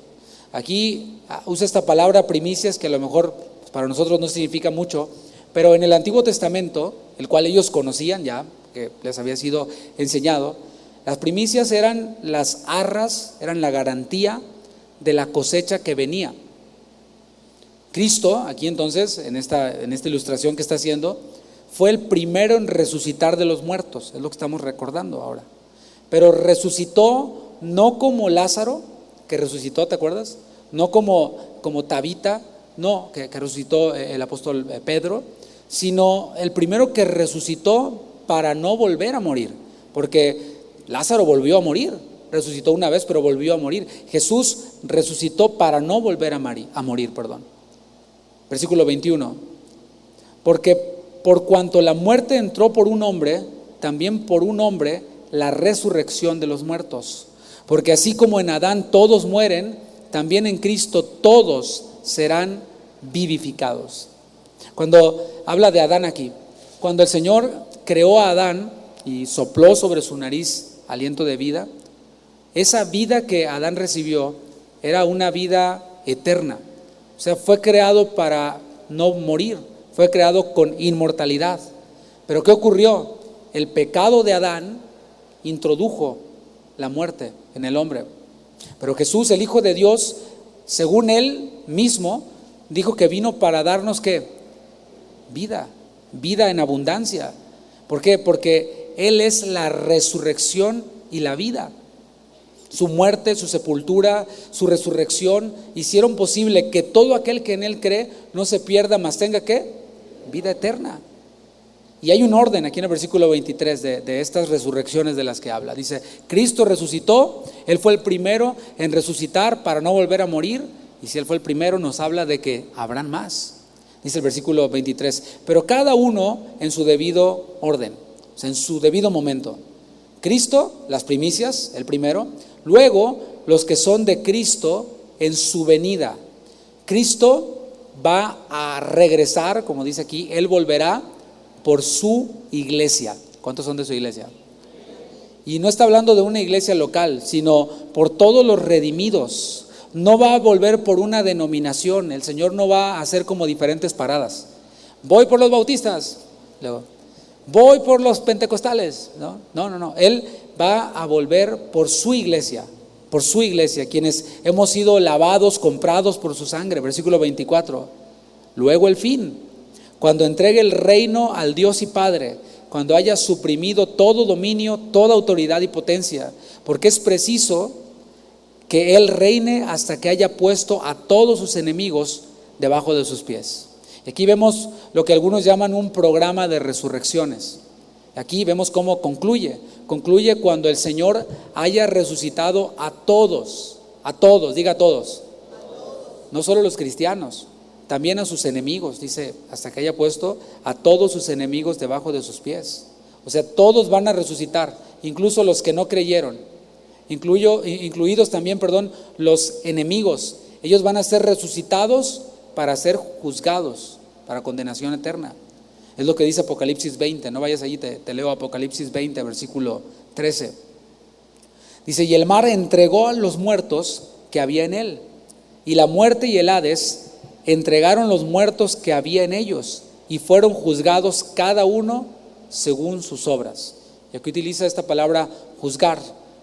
Aquí usa esta palabra primicias que a lo mejor para nosotros no significa mucho, pero en el Antiguo Testamento, el cual ellos conocían ya, que les había sido enseñado, las primicias eran las arras, eran la garantía de la cosecha que venía. Cristo, aquí entonces, en esta ilustración que está haciendo, fue el primero en resucitar de los muertos, es lo que estamos recordando ahora. Pero resucitó no como Lázaro, que resucitó, ¿te acuerdas? No como Tabita, no, que resucitó el apóstol Pedro, sino el primero que resucitó para no volver a morir, porque Lázaro volvió a morir, resucitó una vez, pero volvió a morir. Jesús resucitó para no volver a morir. Versículo 21. Porque por cuanto la muerte entró por un hombre, también por un hombre la resurrección de los muertos. Porque así como en Adán todos mueren, también en Cristo todos serán vivificados. Cuando habla de Adán aquí, cuando el Señor creó a Adán y sopló sobre su nariz aliento de vida, esa vida que Adán recibió era una vida eterna. O sea, fue creado para no morir, fue creado con inmortalidad. Pero ¿qué ocurrió? El pecado de Adán introdujo la muerte en el hombre. Pero Jesús, el Hijo de Dios, según Él mismo, dijo que vino para darnos ¿qué? Vida, vida en abundancia. ¿Por qué? Porque Él es la resurrección y la vida. Su muerte, su sepultura, su resurrección hicieron posible que todo aquel que en Él cree no se pierda, mas tenga ¿qué? Vida eterna. Y hay un orden aquí en el versículo 23 de estas resurrecciones de las que habla. Dice, Cristo resucitó, Él fue el primero en resucitar para no volver a morir. Y si Él fue el primero, nos habla de que habrán más. Dice el versículo 23, pero cada uno en su debido orden, o sea, en su debido momento. Cristo, las primicias, el primero. Luego, los que son de Cristo en su venida. Cristo va a regresar, como dice aquí, Él volverá por su iglesia. ¿Cuántos son de su iglesia? Y no está hablando de una iglesia local, sino por todos los redimidos. No va a volver por una denominación. El Señor no va a hacer como diferentes paradas. Voy por los bautistas, luego voy por los pentecostales. No. Él va a volver por su iglesia, quienes hemos sido lavados, comprados por su sangre. Versículo 24. Luego el fin, cuando entregue el reino al Dios y Padre, cuando haya suprimido todo dominio, toda autoridad y potencia, porque es preciso que Él reine hasta que haya puesto a todos sus enemigos debajo de sus pies. Aquí vemos lo que algunos llaman un programa de resurrecciones. Aquí vemos cómo concluye cuando el Señor haya resucitado a todos, diga a todos, no solo los cristianos, también a sus enemigos, dice, hasta que haya puesto a todos sus enemigos debajo de sus pies. O sea, todos van a resucitar, incluso los que no creyeron, incluidos también, los enemigos. Ellos van a ser resucitados para ser juzgados, para condenación eterna. Es lo que dice Apocalipsis 20, no vayas allí, te leo Apocalipsis 20, versículo 13. Dice, y el mar entregó a los muertos que había en él, y la muerte y el Hades entregaron los muertos que había en ellos, y fueron juzgados cada uno según sus obras. Y aquí utiliza esta palabra juzgar.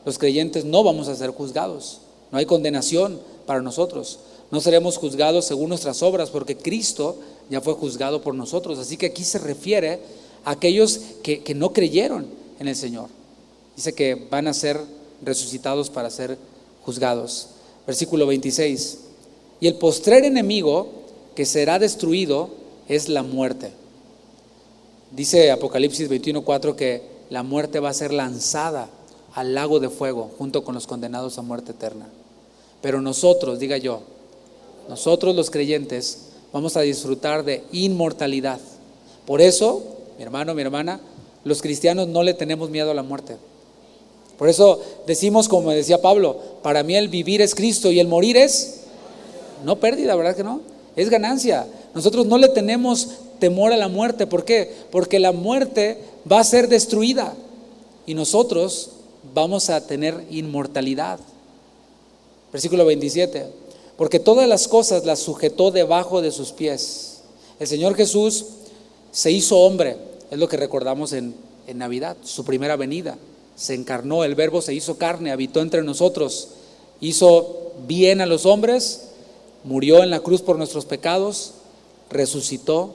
Los creyentes no vamos a ser juzgados, no hay condenación para nosotros. No seremos juzgados según nuestras obras, porque Cristo ya fue juzgado por nosotros. Así que aquí se refiere a aquellos que no creyeron en el Señor. Dice que van a ser resucitados para ser juzgados. Versículo 26. Y el postrer enemigo que será destruido es la muerte. Dice Apocalipsis 21:4 que la muerte va a ser lanzada al lago de fuego junto con los condenados a muerte eterna. Pero nosotros, diga yo, nosotros los creyentes vamos a disfrutar de inmortalidad. Por eso, mi hermano, mi hermana, los cristianos no le tenemos miedo a la muerte. Por eso decimos, como decía Pablo, para mí el vivir es Cristo y el morir es no pérdida, ¿verdad que no? Es ganancia. Nosotros no le tenemos temor a la muerte. ¿Por qué? Porque la muerte va a ser destruida y nosotros vamos a tener inmortalidad. Versículo 27. Porque todas las cosas las sujetó debajo de sus pies. El Señor Jesús se hizo hombre, es lo que recordamos en Navidad, su primera venida. Se encarnó, el Verbo se hizo carne, habitó entre nosotros, hizo bien a los hombres, murió en la cruz por nuestros pecados, resucitó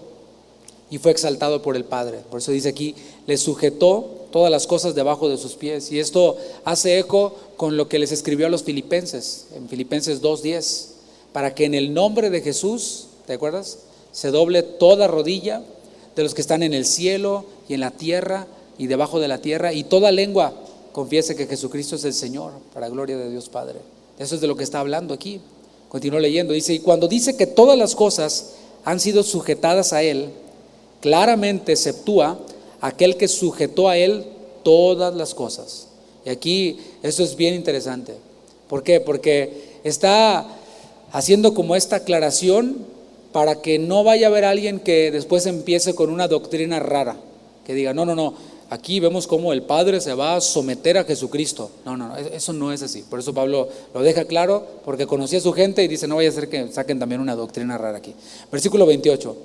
y fue exaltado por el Padre. Por eso dice aquí, le sujetó todas las cosas debajo de sus pies. Y esto hace eco con lo que les escribió a los filipenses, en Filipenses 2:10, para que en el nombre de Jesús, ¿te acuerdas? Se doble toda rodilla de los que están en el cielo y en la tierra y debajo de la tierra, y toda lengua confiese que Jesucristo es el Señor, para gloria de Dios Padre. Eso es de lo que está hablando aquí. Continúo leyendo, dice, y cuando dice que todas las cosas han sido sujetadas a Él, claramente exceptúa aquel que sujetó a Él todas las cosas. Y aquí esto es bien interesante. ¿Por qué? Porque está haciendo como esta aclaración para que no vaya a haber alguien que después empiece con una doctrina rara, que diga, no, aquí vemos cómo el Padre se va a someter a Jesucristo. No, eso no es así. Por eso Pablo lo deja claro, porque conocía a su gente y dice, no vaya a ser que saquen también una doctrina rara aquí. Versículo 28.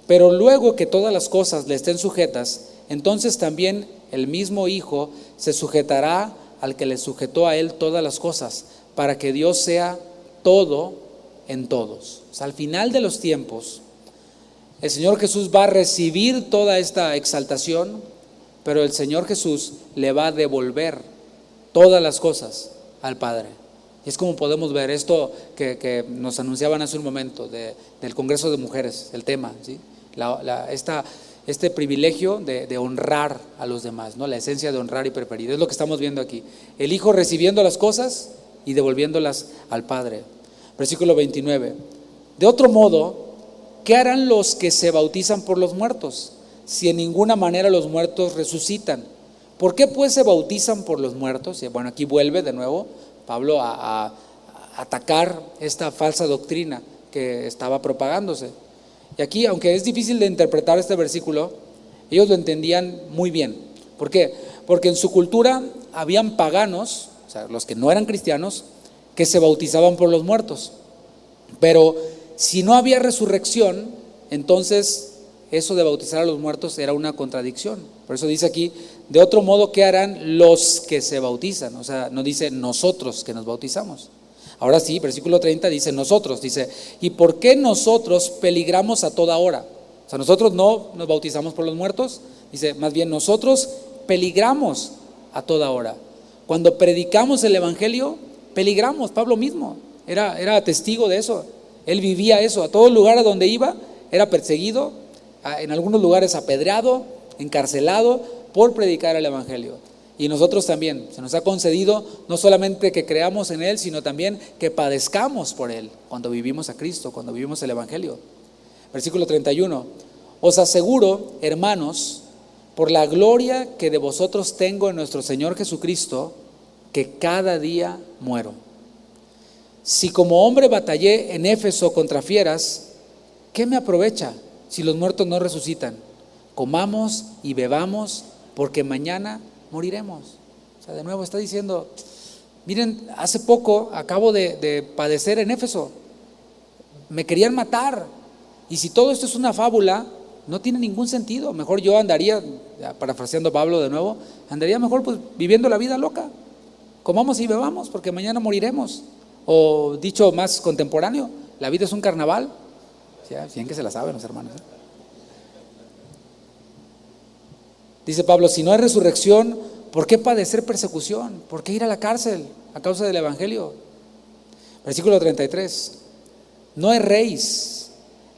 Pero luego que todas las cosas le estén sujetas, entonces también el mismo Hijo se sujetará al que le sujetó a él todas las cosas, para que Dios sea todo en todos. O sea, al final de los tiempos, el Señor Jesús va a recibir toda esta exaltación, pero el Señor Jesús le va a devolver todas las cosas al Padre. Y es como podemos ver esto que nos anunciaban hace un momento del Congreso de Mujeres, el tema, ¿sí? Este privilegio de honrar a los demás, ¿no? La esencia de honrar y preferir, es lo que estamos viendo aquí. El Hijo recibiendo las cosas y devolviéndolas al Padre. Versículo 29. De otro modo, ¿qué harán los que se bautizan por los muertos, si en ninguna manera los muertos resucitan? ¿Por qué pues se bautizan por los muertos? Y bueno, aquí vuelve de nuevo Pablo a atacar esta falsa doctrina que estaba propagándose. Y aquí, aunque es difícil de interpretar este versículo, ellos lo entendían muy bien. ¿Por qué? Porque en su cultura habían paganos, o sea, los que no eran cristianos, que se bautizaban por los muertos. Pero si no había resurrección, entonces eso de bautizar a los muertos era una contradicción. Por eso dice aquí, de otro modo, ¿qué harán los que se bautizan? O sea, no dice nosotros que nos bautizamos. Ahora sí, versículo 30 dice nosotros, dice, ¿y por qué nosotros peligramos a toda hora? O sea, nosotros no nos bautizamos por los muertos, dice, más bien nosotros peligramos a toda hora. Cuando predicamos el Evangelio, peligramos. Pablo mismo era testigo de eso. Él vivía eso. A todo lugar a donde iba era perseguido, en algunos lugares apedreado, encarcelado por predicar el Evangelio. Y nosotros también, se nos ha concedido no solamente que creamos en Él, sino también que padezcamos por Él cuando vivimos a Cristo, cuando vivimos el Evangelio. Versículo 31. Os aseguro, hermanos, por la gloria que de vosotros tengo en nuestro Señor Jesucristo, que cada día muero. Si como hombre batallé en Éfeso contra fieras, ¿qué me aprovecha si los muertos no resucitan? Comamos y bebamos, porque mañana moriremos. O sea, de nuevo está diciendo, miren, hace poco acabo de padecer en Éfeso, me querían matar, y si todo esto es una fábula, no tiene ningún sentido. Mejor yo andaría, parafraseando a Pablo de nuevo, andaría mejor pues viviendo la vida loca. Comamos y bebamos, porque mañana moriremos. O dicho más contemporáneo, la vida es un carnaval. ¿Sí? Bien que se la saben los hermanos, ¿eh? Dice Pablo, si no hay resurrección, ¿por qué padecer persecución? ¿Por qué ir a la cárcel a causa del Evangelio? Versículo 33. No erréis,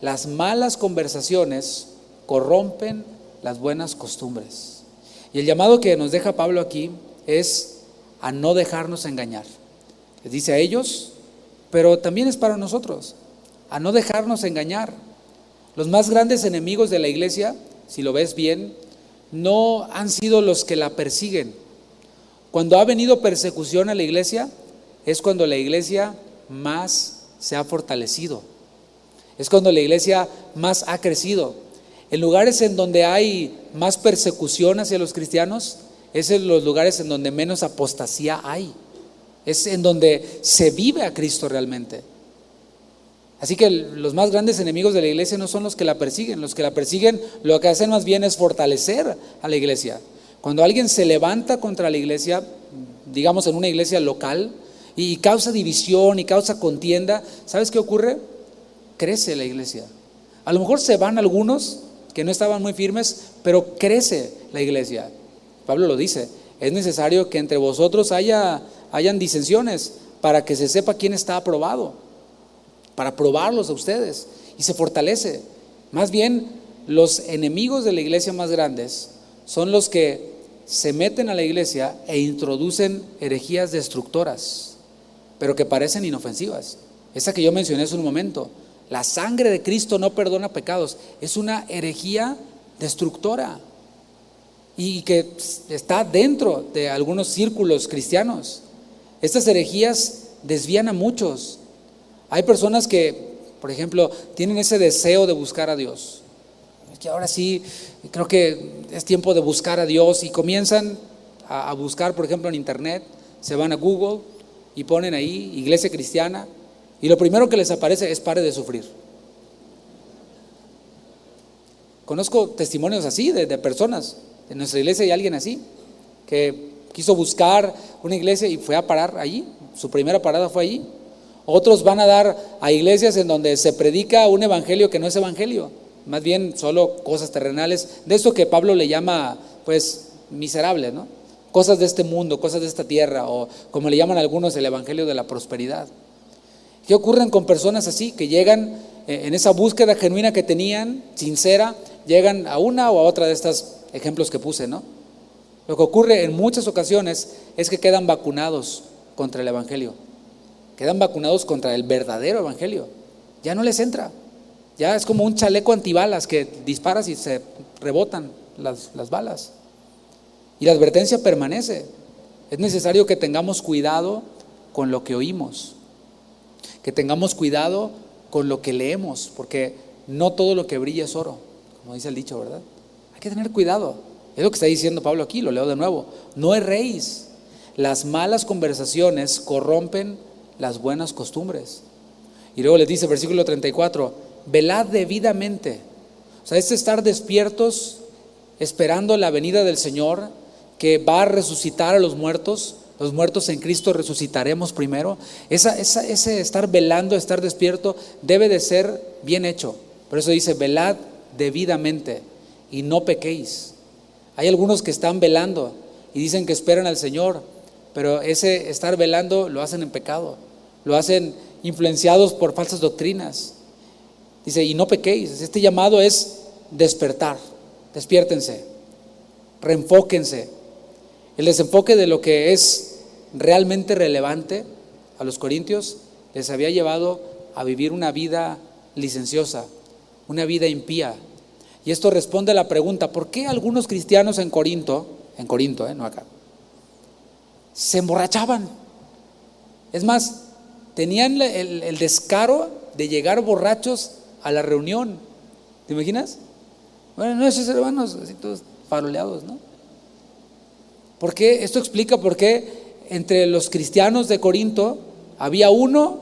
las malas conversaciones corrompen las buenas costumbres. Y el llamado que nos deja Pablo aquí es a no dejarnos engañar. Les dice a ellos, pero también es para nosotros, a no dejarnos engañar. Los más grandes enemigos de la iglesia, si lo ves bien, no han sido los que la persiguen. Cuando ha venido persecución a la iglesia, es cuando la iglesia más se ha fortalecido. Es cuando la iglesia más ha crecido. En lugares en donde hay más persecución hacia los cristianos, es en los lugares en donde menos apostasía hay. Es en donde se vive a Cristo realmente. Así que los más grandes enemigos de la iglesia no son los que la persiguen. Los que la persiguen lo que hacen más bien es fortalecer a la iglesia. Cuando alguien se levanta contra la iglesia, digamos en una iglesia local, y causa división y causa contienda, ¿sabes qué ocurre? Crece la iglesia. A lo mejor se van algunos que no estaban muy firmes, pero crece la iglesia. Pablo lo dice, es necesario que entre vosotros hayan disensiones para que se sepa quién está aprobado, para probarlos a ustedes, y se fortalece. Más bien, los enemigos de la iglesia más grandes son los que se meten a la iglesia e introducen herejías destructoras, pero que parecen inofensivas. Esa que yo mencioné hace un momento, la sangre de Cristo no perdona pecados, es una herejía destructora y que está dentro de algunos círculos cristianos. Estas herejías desvían a muchos. Hay personas que por ejemplo, tienen ese deseo de buscar a Dios. Es que ahora sí, creo que es tiempo de buscar a Dios, y comienzan a buscar, por ejemplo, en internet, se van a Google y ponen ahí iglesia cristiana, y lo primero que les aparece es pare de sufrir. Conozco testimonios así de personas. En nuestra iglesia hay alguien así, que quiso buscar una iglesia y fue a parar allí, su primera parada fue allí. Otros van a dar a iglesias en donde se predica un evangelio que no es evangelio, más bien solo cosas terrenales, de eso que Pablo le llama pues miserables, ¿no? Cosas de este mundo, cosas de esta tierra, o como le llaman algunos, el evangelio de la prosperidad. ¿Qué ocurren con personas así que llegan en esa búsqueda genuina que tenían, sincera, llegan a una o a otra de estos ejemplos que puse, ¿no? Lo que ocurre en muchas ocasiones es que quedan vacunados contra el evangelio, quedan vacunados contra el verdadero evangelio. Ya no les entra, ya es como un chaleco antibalas que disparas y se rebotan las balas. Y la advertencia permanece. Es necesario que tengamos cuidado con lo que oímos, que tengamos cuidado con lo que leemos, porque no todo lo que brilla es oro, como dice el dicho, ¿verdad? Hay que tener cuidado. Es lo que está diciendo Pablo aquí, lo leo de nuevo. No erréis. Las malas conversaciones corrompen las buenas costumbres. Y luego les dice, versículo 34, velad debidamente. O sea, estar despiertos esperando la venida del Señor, que va a resucitar a los muertos en Cristo resucitaremos primero. Ese estar velando, estar despierto, debe de ser bien hecho. Por eso dice, velad debidamente y no pequéis. Hay algunos que están velando y dicen que esperan al Señor, pero ese estar velando lo hacen en pecado, lo hacen influenciados por falsas doctrinas. Dice, y no pequéis. Este llamado es despertar, despiértense, reenfóquense. El desenfoque de lo que es realmente relevante a los corintios les había llevado a vivir una vida licenciosa, una vida impía. Y esto responde a la pregunta, ¿por qué algunos cristianos en Corinto, no acá, se emborrachaban? Es más, tenían el descaro de llegar borrachos a la reunión. ¿Te imaginas? Bueno, no, esos hermanos así todos faroleados, ¿no? Porque esto explica por qué entre los cristianos de Corinto había uno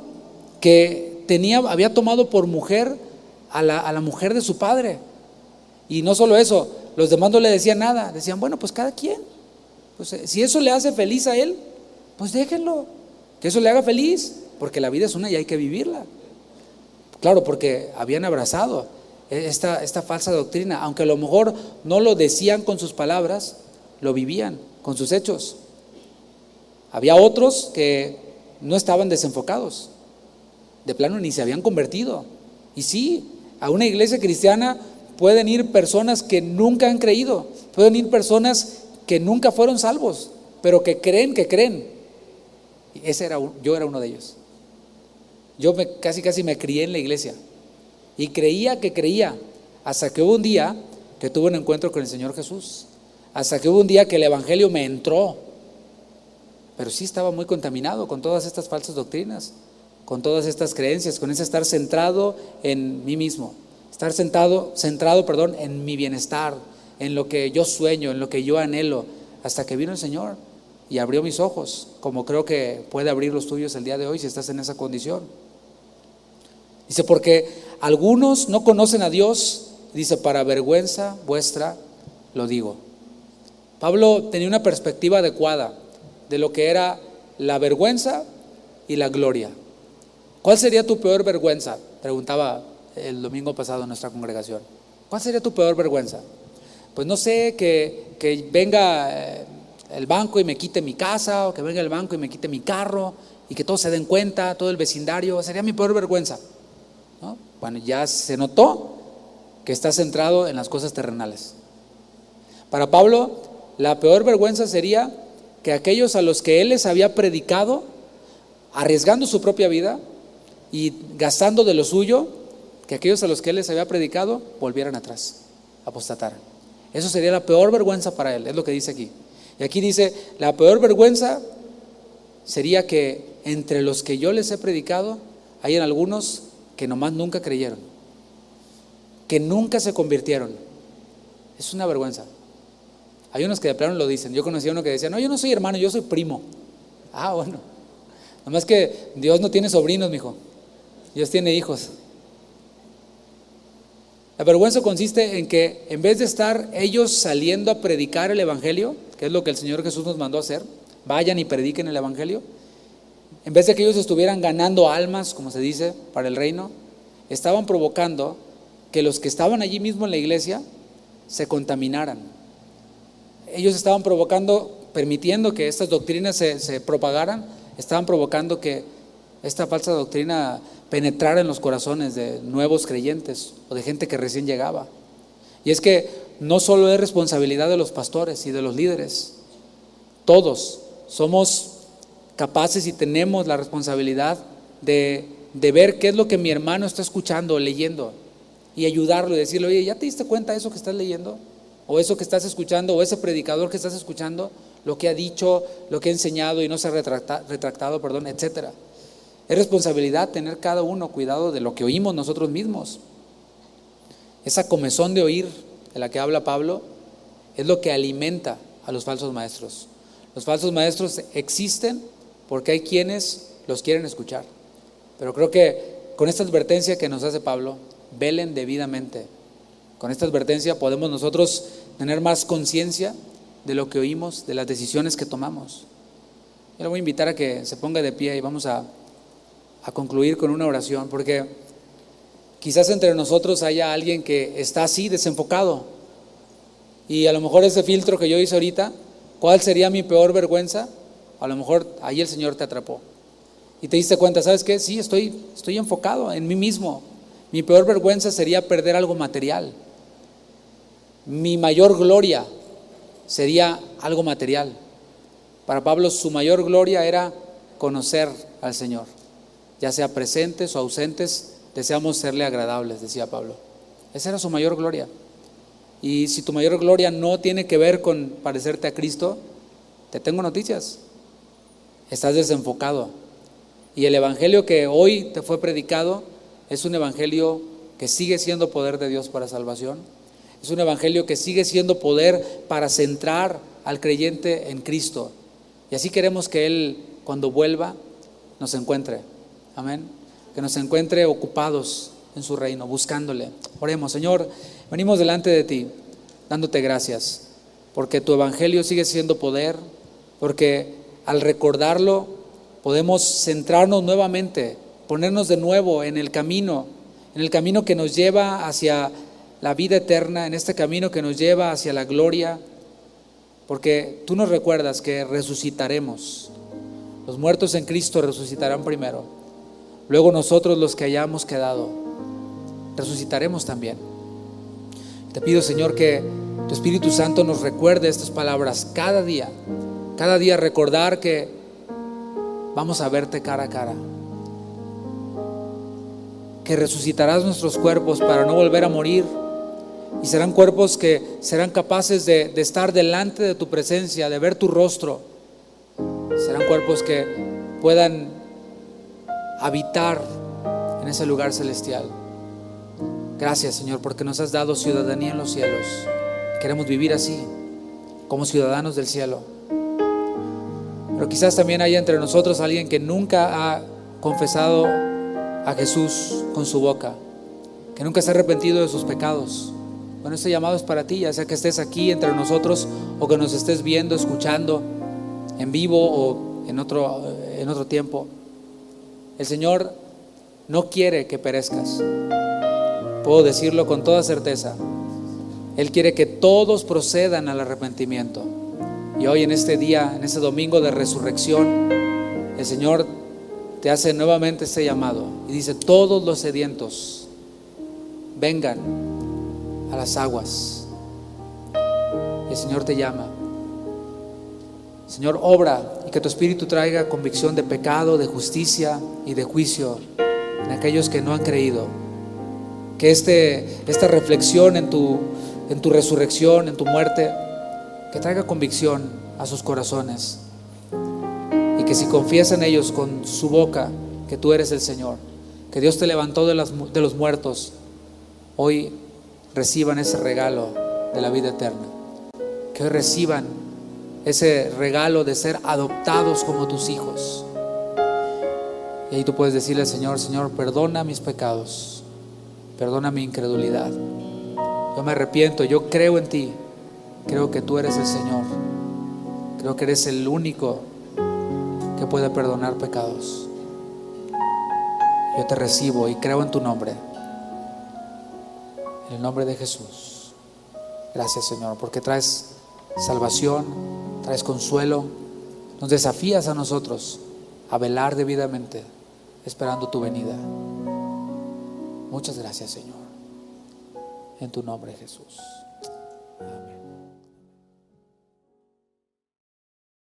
que había tomado por mujer a la mujer de su padre. Y no solo eso, los demás no le decían nada, decían, bueno, pues cada quien, pues, si eso le hace feliz a él, pues déjenlo, que eso le haga feliz, porque la vida es una y hay que vivirla. Claro, porque habían abrazado esta falsa doctrina, aunque a lo mejor no lo decían con sus palabras, lo vivían con sus hechos. Había otros que no estaban desenfocados, de plano ni se habían convertido. Y sí, a una iglesia cristiana pueden ir personas que nunca han creído, pueden ir personas que nunca fueron salvos, pero que creen. Yo era uno de ellos. Yo casi me crié en la iglesia y creía, hasta que hubo un día que tuve un encuentro con el Señor Jesús, hasta que hubo un día que el evangelio me entró, pero sí estaba muy contaminado con todas estas falsas doctrinas, con todas estas creencias, con ese estar centrado en mí mismo, estar centrado en mi bienestar, en lo que yo sueño, en lo que yo anhelo, hasta que vino el Señor y abrió mis ojos, como creo que puede abrir los tuyos el día de hoy si estás en esa condición. Dice, porque algunos no conocen a Dios, dice, para vergüenza vuestra lo digo. Pablo tenía una perspectiva adecuada de lo que era la vergüenza y la gloria. ¿Cuál sería tu peor vergüenza? Preguntaba el domingo pasado en nuestra congregación. ¿Cuál sería tu peor vergüenza? Pues no sé, que venga el banco y me quite mi casa, o que venga el banco y me quite mi carro, y que todos se den cuenta, todo el vecindario. Sería mi peor vergüenza, ¿no? Bueno, ya se notó que está centrado en las cosas terrenales. Para Pablo, la peor vergüenza sería que aquellos a los que él les había predicado, arriesgando su propia vida y gastando de lo suyo, que aquellos a los que él les había predicado volvieran atrás, apostataran. Eso sería la peor vergüenza para él, es lo que dice aquí. Y aquí dice, la peor vergüenza sería que entre los que yo les he predicado, hay algunos que nomás nunca creyeron, que nunca se convirtieron. Es una vergüenza. Hay unos que de plano lo dicen. Yo conocí a uno que decía, no, yo no soy hermano, yo soy primo. Ah, bueno. Nomás que Dios no tiene sobrinos, mijo. Dios tiene hijos. La vergüenza consiste en que en vez de estar ellos saliendo a predicar el evangelio, que es lo que el Señor Jesús nos mandó a hacer, vayan y prediquen el evangelio, en vez de que ellos estuvieran ganando almas, como se dice, para el reino, estaban provocando que los que estaban allí mismo en la iglesia se contaminaran. Ellos estaban provocando, permitiendo que estas doctrinas se propagaran, estaban provocando que esta falsa doctrina penetrara en los corazones de nuevos creyentes o de gente que recién llegaba. Y es que no solo es responsabilidad de los pastores y de los líderes, todos somos capaces y tenemos la responsabilidad de ver qué es lo que mi hermano está escuchando o leyendo y ayudarlo y decirle, oye, ¿ya te diste cuenta de eso que estás leyendo? O eso que estás escuchando, o ese predicador que estás escuchando, lo que ha dicho, lo que ha enseñado y no se ha retractado, etcétera. Es responsabilidad tener cada uno cuidado de lo que oímos nosotros mismos. Esa comezón de oír de la que habla Pablo es lo que alimenta a los falsos maestros. Los falsos maestros existen porque hay quienes los quieren escuchar. Pero creo que con esta advertencia que nos hace Pablo, velen debidamente. Con esta advertencia podemos nosotros tener más conciencia de lo que oímos, de las decisiones que tomamos. Yo le voy a invitar a que se ponga de pie y vamos a concluir con una oración, porque quizás entre nosotros haya alguien que está así desenfocado y a lo mejor ese filtro que yo hice ahorita, ¿cuál sería mi peor vergüenza? A lo mejor ahí el Señor te atrapó y te diste cuenta, ¿sabes qué? Sí, estoy enfocado en mí mismo. Mi peor vergüenza sería perder algo material. Mi mayor gloria sería algo material. Para Pablo su mayor gloria era conocer al Señor, ya sea presentes o ausentes, deseamos serle agradables, decía Pablo. Esa era su mayor gloria. Y si tu mayor gloria no tiene que ver con parecerte a Cristo, te tengo noticias, estás desenfocado. Y el evangelio que hoy te fue predicado es un evangelio que sigue siendo poder de Dios para salvación. Es un evangelio que sigue siendo poder para centrar al creyente en Cristo. Y así queremos que Él, cuando vuelva, nos encuentre. Amén. Que nos encuentre ocupados en su reino, buscándole. Oremos. Señor, venimos delante de ti, dándote gracias, porque tu evangelio sigue siendo poder, porque al recordarlo podemos centrarnos nuevamente, ponernos de nuevo en el camino que nos lleva hacia la vida eterna, en este camino que nos lleva hacia la gloria, porque tú nos recuerdas que resucitaremos. Los muertos en Cristo resucitarán primero, luego nosotros los que hayamos quedado resucitaremos también. Te pido, Señor, que tu Espíritu Santo nos recuerde estas palabras cada día recordar que vamos a verte cara a cara, que resucitarás nuestros cuerpos para no volver a morir, y serán cuerpos que serán capaces de estar delante de tu presencia, de ver tu rostro. Serán cuerpos que puedan habitar en ese lugar celestial. Gracias, Señor, porque nos has dado ciudadanía en los cielos. Queremos vivir así, como ciudadanos del cielo. Pero quizás también haya entre nosotros alguien que nunca ha confesado a Jesús con su boca, que nunca se ha arrepentido de sus pecados. Bueno, este llamado es para ti, ya sea que estés aquí entre nosotros o que nos estés viendo, escuchando en vivo o en otro tiempo. El Señor no quiere que perezcas. Puedo decirlo con toda certeza. Él quiere que todos procedan al arrepentimiento. Y hoy en este día, en este domingo de resurrección, el Señor te hace nuevamente este llamado y dice: todos los sedientos vengan a las aguas. El Señor te llama. Señor, obra y que tu Espíritu traiga convicción de pecado, de justicia y de juicio en aquellos que no han creído. Que esta reflexión en tu resurrección, en tu muerte, que traiga convicción a sus corazones, y que si confiesan ellos con su boca que tú eres el Señor, que Dios te levantó de los muertos, hoy reciban ese regalo de la vida eterna. Que hoy reciban ese regalo de ser adoptados como tus hijos. Y ahí tú puedes decirle al Señor: Señor, perdona mis pecados, perdona mi incredulidad. Yo me arrepiento, yo creo en ti, creo que tú eres el Señor, creo que eres el único que puede perdonar pecados. Yo te recibo y creo en tu nombre, en el nombre de Jesús. Gracias, Señor, porque traes salvación, traes consuelo, nos desafías a nosotros a velar debidamente esperando tu venida. Muchas gracias, Señor, en tu nombre, Jesús. Amén.